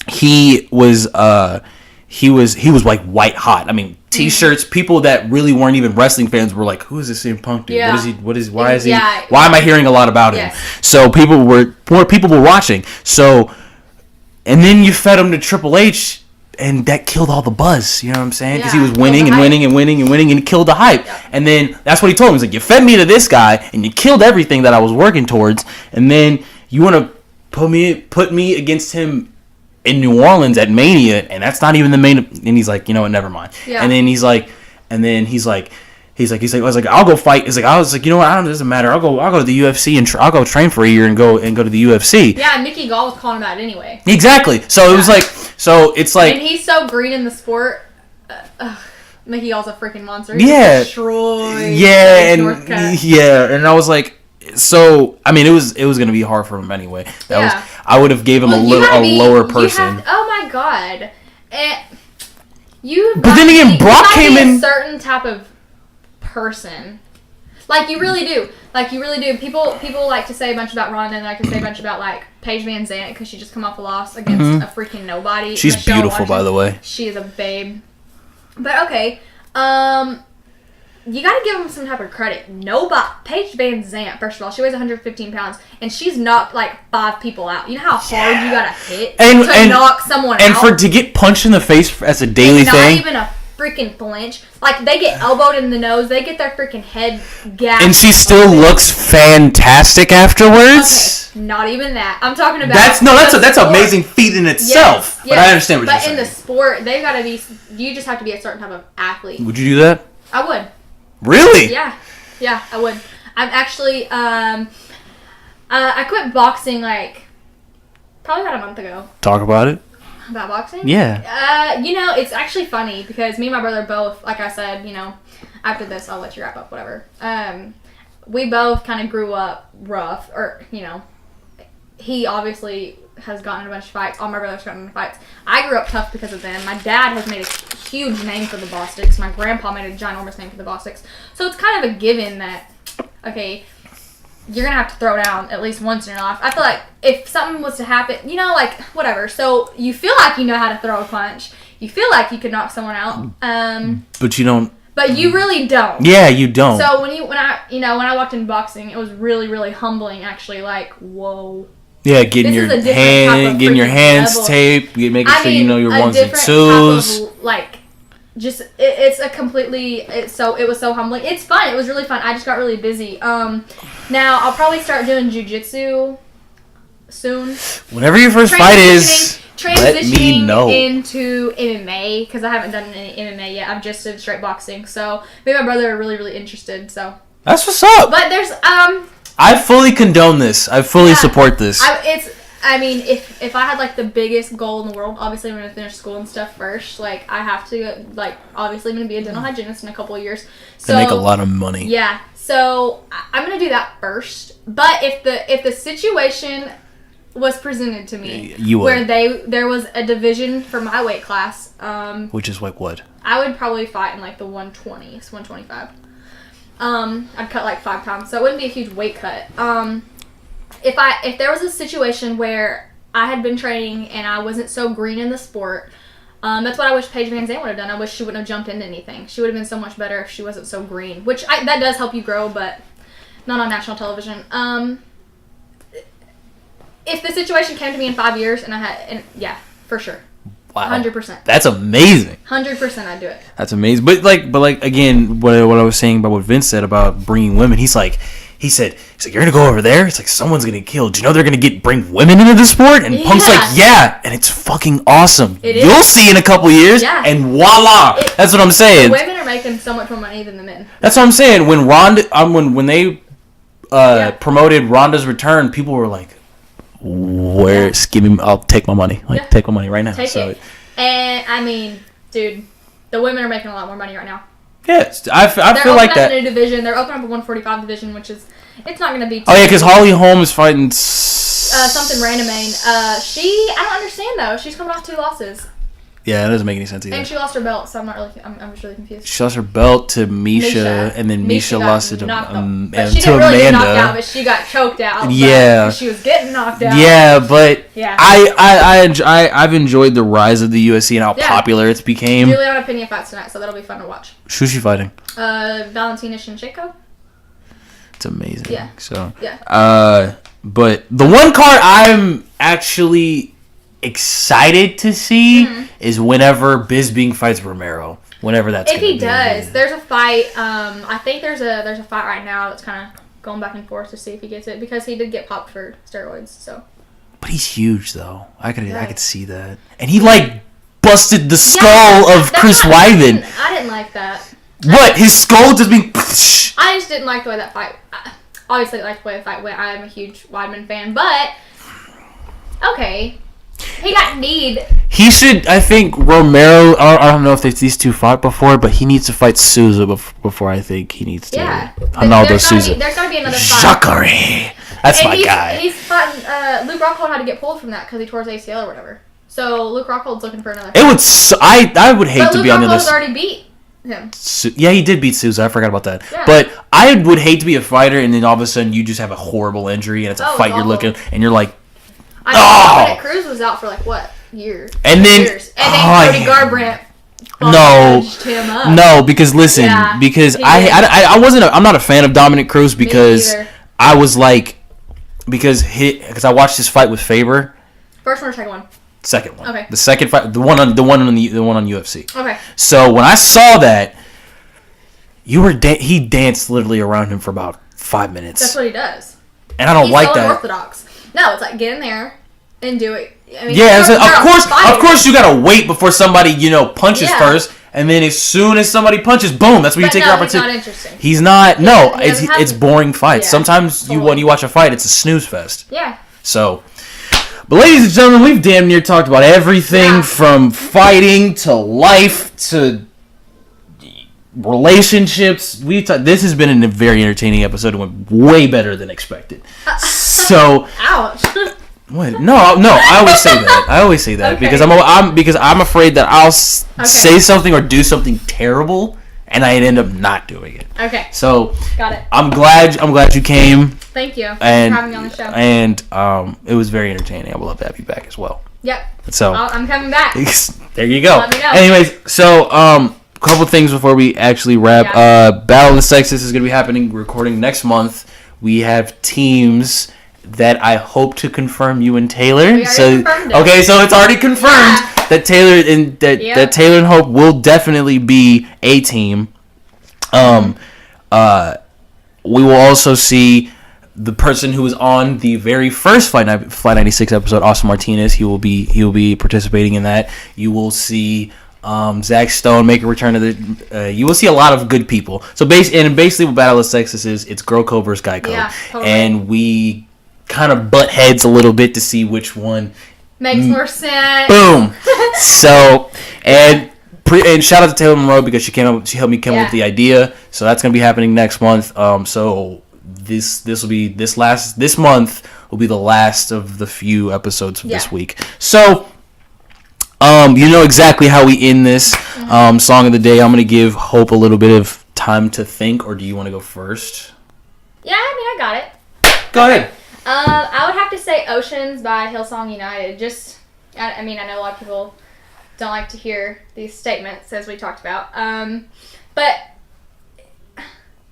[SPEAKER 1] he was like white hot. I mean, T-shirts. People that really weren't even wrestling fans were like, "Who is this CM Punk dude? Yeah. Why is he? Why am I hearing a lot about him?" So more people were watching. So and then you fed him to Triple H, and that killed all the buzz. You know what I'm saying? Because he was winning and winning and winning and winning, and it killed the hype. Yeah. And then that's what he told him. He's like, you fed me to this guy, and you killed everything that I was working towards, and then you want to put me against him in New Orleans at Mania, and that's not even the main. And he's like, you know what? Never mind. Yeah. And then he's like, I was like, I'll go fight. I was like, you know what? It doesn't matter. I'll go to the UFC and I'll go train for a year and go to the UFC.
[SPEAKER 2] Yeah, and Mickey Gall was calling him out anyway.
[SPEAKER 1] Exactly. So it was like, it's like,
[SPEAKER 2] and he's so green in the sport. Mickey Gall's a freaking monster.
[SPEAKER 1] He
[SPEAKER 2] destroyed.
[SPEAKER 1] Yeah, and I was like, so I mean, it was gonna be hard for him anyway. I would have gave him a lower person.
[SPEAKER 2] Oh my god.
[SPEAKER 1] But then again, Brock came in
[SPEAKER 2] a certain type of person. Like you really do. People like to say a bunch about Ronda, and like to say a bunch about like Paige Van Zandt because she just come off a loss against a freaking nobody.
[SPEAKER 1] She's beautiful, by the way.
[SPEAKER 2] She is a babe. But okay, you got to give them some type of credit. Paige Van Zandt, first of all, she weighs 115 pounds, and she's knocked like 5 people out. You know how hard you got to hit to knock someone out?
[SPEAKER 1] And to get punched in the face as a daily thing.
[SPEAKER 2] Not even a freaking flinch. Like, they get elbowed in the nose, they get their freaking head gashed.
[SPEAKER 1] And she still looks fantastic afterwards?
[SPEAKER 2] Okay, not even that. I'm talking about...
[SPEAKER 1] That's an amazing feat in itself. Yes, but I understand what you're saying.
[SPEAKER 2] But in the sport, they've got to be... You just have to be a certain type of athlete.
[SPEAKER 1] Would you do that?
[SPEAKER 2] I would.
[SPEAKER 1] Really?
[SPEAKER 2] Yeah, I would. I'm actually, I quit boxing, like, probably about a month ago.
[SPEAKER 1] Talk about it.
[SPEAKER 2] About boxing?
[SPEAKER 1] Yeah.
[SPEAKER 2] It's actually funny, because me and my brother both, like I said, after this, I'll let you wrap up, whatever. We both kind of grew up rough, or, he obviously has gotten in a bunch of fights. All my brothers gotten in fights. I grew up tough because of them. My dad has made a huge name for the Bosticks. My grandpa made a ginormous name for the Bosticks. So it's kind of a given that, okay, you're going to have to throw down at least once in your life. I feel like if something was to happen, whatever. So you feel like you know how to throw a punch. You feel like you could knock someone out.
[SPEAKER 1] But you don't.
[SPEAKER 2] But you really don't.
[SPEAKER 1] Yeah, you don't.
[SPEAKER 2] So when I walked in boxing, it was really, really humbling, actually. Like, whoa.
[SPEAKER 1] Yeah, getting your hands taped, making sure you know your ones and twos. It was so humbling. It's fun. It was really fun. I just got really busy. Now I'll probably start doing jiu-jitsu soon. Whenever your first fight is, let me know.
[SPEAKER 2] Into MMA, because I haven't done any MMA yet. I've just did straight boxing. So me and my brother are really, really interested. So
[SPEAKER 1] that's what's up.
[SPEAKER 2] But there's
[SPEAKER 1] I fully condone this. I fully support this.
[SPEAKER 2] If I had like the biggest goal in the world, obviously I'm gonna finish school and stuff first. Like I have to, obviously I'm gonna be a dental hygienist in a couple of years. So
[SPEAKER 1] and make a lot of money.
[SPEAKER 2] Yeah. So I'm gonna do that first. But if the situation was presented to me where there was a division for my weight class,
[SPEAKER 1] which is like what?
[SPEAKER 2] I would probably fight in like the 120s, 125. I'd cut like 5 pounds, so it wouldn't be a huge weight cut. If there was a situation where I had been training and I wasn't so green in the sport, that's what I wish Paige Van Zandt would have done. I wish she wouldn't have jumped into anything. She would have been so much better if she wasn't so green, that does help you grow, but not on national television. If the situation came to me in 5 years yeah, for sure.
[SPEAKER 1] Wow.
[SPEAKER 2] 100%.
[SPEAKER 1] That's amazing.
[SPEAKER 2] 100% I'd do it.
[SPEAKER 1] That's amazing. But again, what I was saying about what Vince said about bringing women, he said, you're going to go over there? It's like, someone's going to get killed. Do you know they're going to bring women into the sport? And Punk's like, yeah. And it's fucking awesome. You'll see in a couple years. Yeah. And voila. That's what I'm saying.
[SPEAKER 2] The women are making so much more money than the men.
[SPEAKER 1] That's what I'm saying. When when they promoted Ronda's return, people were like, I'll take my money. Take my money right now.
[SPEAKER 2] Take it. And dude, the women are making a lot more money right now.
[SPEAKER 1] Yes, I feel like that.
[SPEAKER 2] They're opening up a new division. They're opening up a 145 division, which is, it's not going to be too...
[SPEAKER 1] Oh, yeah, because Holly Holm is fighting...
[SPEAKER 2] something random, I don't understand, though. She's coming off 2 losses.
[SPEAKER 1] Yeah, it doesn't make any sense either.
[SPEAKER 2] And she lost her belt, so I'm just really confused.
[SPEAKER 1] She lost her belt to Misha, and then Misha lost it to
[SPEAKER 2] Amanda. She didn't really get knocked out, but she got choked out.
[SPEAKER 1] Yeah.
[SPEAKER 2] She was getting knocked out.
[SPEAKER 1] Yeah, but I've enjoyed the rise of the UFC and how popular it's became.
[SPEAKER 2] Juliana Pena fights tonight, so that'll be fun to watch.
[SPEAKER 1] Who's she fighting?
[SPEAKER 2] Valentina Shevchenko.
[SPEAKER 1] It's amazing.
[SPEAKER 2] Yeah.
[SPEAKER 1] So, but the one card I'm actually excited to see is whenever Bisping fights Romero. Whenever that's
[SPEAKER 2] if he does, there's a fight. I think there's a fight right now that's kind of going back and forth to see if he gets it because he did get popped for steroids. So,
[SPEAKER 1] but he's huge though. I could see that, and he like busted the skull of Chris Weidman.
[SPEAKER 2] I didn't like that.
[SPEAKER 1] What? His skull just being.
[SPEAKER 2] I just didn't like the way that fight. Obviously, I liked the way the fight went. I'm a huge Weidman fan, but okay. He got kneed. He
[SPEAKER 1] should. I think Romero. I don't know if these two fought before, but he needs to fight Souza before. I think he needs to.
[SPEAKER 2] Yeah.
[SPEAKER 1] Ronaldo Souza.
[SPEAKER 2] There's gotta be another fight.
[SPEAKER 1] Jacare. That's my guy.
[SPEAKER 2] He's fighting. Luke Rockhold had to get pulled from that because he tore his ACL or whatever. So Luke Rockhold's looking for another fight.
[SPEAKER 1] It would. I would hate to be on the list.
[SPEAKER 2] Luke Rockhold's already beat him.
[SPEAKER 1] Yeah, he did beat Souza. I forgot about that.
[SPEAKER 2] Yeah.
[SPEAKER 1] But I would hate to be a fighter and then all of a sudden you just have a horrible injury and it's a fight you're looking and you're like.
[SPEAKER 2] I know Dominic Cruz was out for like what years?
[SPEAKER 1] And then
[SPEAKER 2] Cody Garbrandt. Him up.
[SPEAKER 1] No, because listen, because I wasn't. I'm not a fan of Dominic Cruz because I was like, because I watched his fight with Faber.
[SPEAKER 2] First one or second one?
[SPEAKER 1] Second one.
[SPEAKER 2] Okay.
[SPEAKER 1] The second fight, the one on UFC.
[SPEAKER 2] Okay.
[SPEAKER 1] So when I saw that, he danced literally around him for about 5 minutes.
[SPEAKER 2] That's what he does.
[SPEAKER 1] And I don't like that.
[SPEAKER 2] Unorthodox. No, it's like get in there and do it. I mean,
[SPEAKER 1] of course you gotta wait before somebody punches first, and then as soon as somebody punches, boom, that's when you take your opportunity.
[SPEAKER 2] He's not interesting.
[SPEAKER 1] He's not. No, it's boring fights.
[SPEAKER 2] Yeah,
[SPEAKER 1] sometimes when you watch a fight, it's a snooze fest.
[SPEAKER 2] Yeah.
[SPEAKER 1] So, but ladies and gentlemen, we've damn near talked about everything from fighting to life to relationships. This has been a very entertaining episode and went way better than expected. So,
[SPEAKER 2] ouch.
[SPEAKER 1] What? No. I always say that because I'm afraid that I'll say something or do something terrible and I end up not doing it.
[SPEAKER 2] Okay.
[SPEAKER 1] So
[SPEAKER 2] got it.
[SPEAKER 1] I'm glad you came.
[SPEAKER 2] Thank you for
[SPEAKER 1] having
[SPEAKER 2] me on the show.
[SPEAKER 1] And it was very entertaining. I would love to have you back as well.
[SPEAKER 2] Yep.
[SPEAKER 1] So
[SPEAKER 2] I'm coming back.
[SPEAKER 1] There you go.
[SPEAKER 2] Let me know.
[SPEAKER 1] Anyways, so couple things before we actually wrap. Battle of the Sexes is going to be happening, recording next month. We have teams that I hope to confirm you and Taylor.
[SPEAKER 2] Okay, so
[SPEAKER 1] it's already confirmed that Taylor and that Taylor and Hope will definitely be a team. We will also see the person who was on the very first Flight 96 episode, Austin Martinez. He will be participating in that. You will see Zach Stone make a return to the. You will see a lot of good people. So basically, what Battle of the Sexes is, it's Girl Code versus Guy Code,
[SPEAKER 2] totally.
[SPEAKER 1] And we kind of butt heads a little bit to see which one
[SPEAKER 2] makes more sense.
[SPEAKER 1] Boom. So and shout out to Taylor Monroe because she helped me come up with the idea. So that's gonna be happening next month. So this month will be the last of the few episodes of this week. So you know exactly how we end this song of the day. I'm gonna give Hope a little bit of time to think, or do you want to go first?
[SPEAKER 2] Yeah, I got it.
[SPEAKER 1] Go ahead.
[SPEAKER 2] I would have to say Oceans by Hillsong United. I know a lot of people don't like to hear these statements, as we talked about. But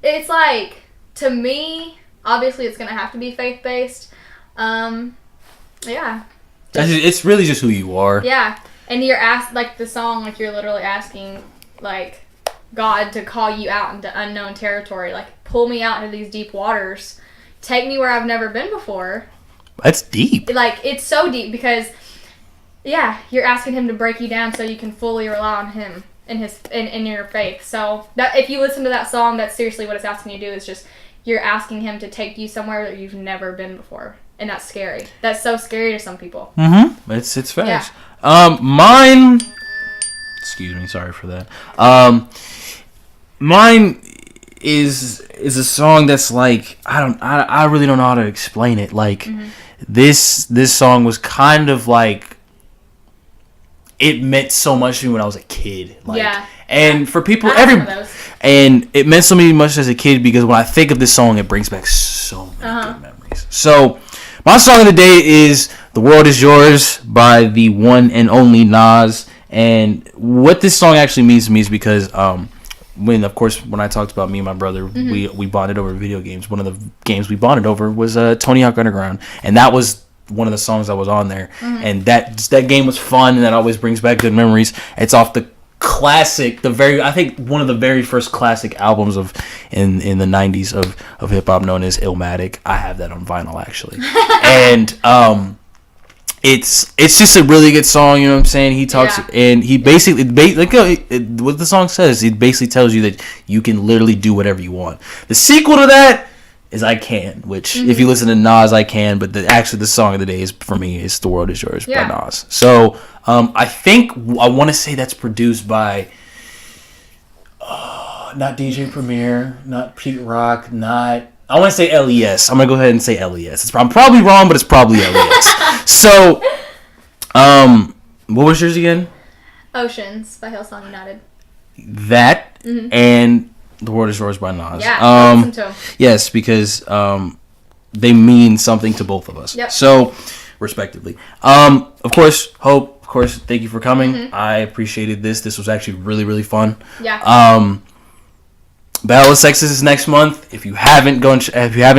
[SPEAKER 2] it's like, to me, obviously it's going to have to be faith-based. Yeah.
[SPEAKER 1] It's really just who you are.
[SPEAKER 2] Yeah. And you're the song, you're literally asking, God to call you out into unknown territory. Pull me out into these deep waters. Take me where I've never been before.
[SPEAKER 1] That's deep.
[SPEAKER 2] It's so deep because, you're asking him to break you down so you can fully rely on him in your faith. So that if you listen to that song, that's seriously what it's asking you to do. Is just you're asking him to take you somewhere that you've never been before, and that's scary. That's so scary to some people.
[SPEAKER 1] Mm-hmm. It's facts. Yeah. Mine. Excuse me. Sorry for that. Mine is a song that's I really don't know how to explain it. This song was kind of it meant so much to me when I was a kid. And for people and it meant so much as a kid because when I think of this song, it brings back so many good memories. So my song of the day is "The World Is Yours" by the one and only Nas. And what this song actually means to me is because when I talked about me and my brother, we bonded over video games. One of the games we bonded over was Tony Hawk Underground, and that was one of the songs that was on there, and that game was fun, and that always brings back good memories. It's off the classic, I think one of the very first classic albums of in the 90s of hip hop, known as Illmatic. I have that on vinyl actually. And it's just a really good song, you know what I'm saying? He talks and he basically what the song says, it basically tells you that you can literally do whatever you want. The sequel to that is I Can, which if you listen to Nas, I Can, but the song of the day is, for me, is The World Is Yours by Nas. So I want to say that's produced by not DJ Premier, not Pete Rock, I want to say LES. I'm going to go ahead and say LES. I'm probably wrong, but it's probably LES. So, what was yours again?
[SPEAKER 2] Oceans by Hillsong United.
[SPEAKER 1] That and The World Is Yours by Nas.
[SPEAKER 2] Yeah, listen to them.
[SPEAKER 1] Yes, because they mean something to both of us.
[SPEAKER 2] Yep.
[SPEAKER 1] So, respectively. Of course, Hope. Of course, thank you for coming. I appreciated this. This was actually really, really fun.
[SPEAKER 2] Yeah.
[SPEAKER 1] Battle of Sexes is next month. If you haven't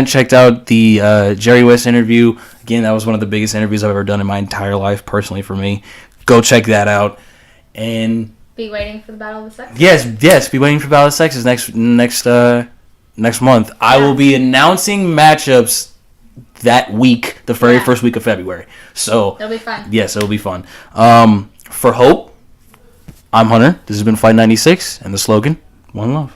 [SPEAKER 1] checked out the Jerry West interview, again, that was one of the biggest interviews I've ever done in my entire life, personally for me. Go check that out. And
[SPEAKER 2] be waiting for the Battle of the Sexes.
[SPEAKER 1] Yes, be waiting for Battle of Sexes next month. Yeah. I will be announcing matchups that week, the very first week of February. So
[SPEAKER 2] it'll be fun.
[SPEAKER 1] Yes, it'll be fun. For Hope, I'm Hunter. This has been Flight 96, and the slogan, One Love.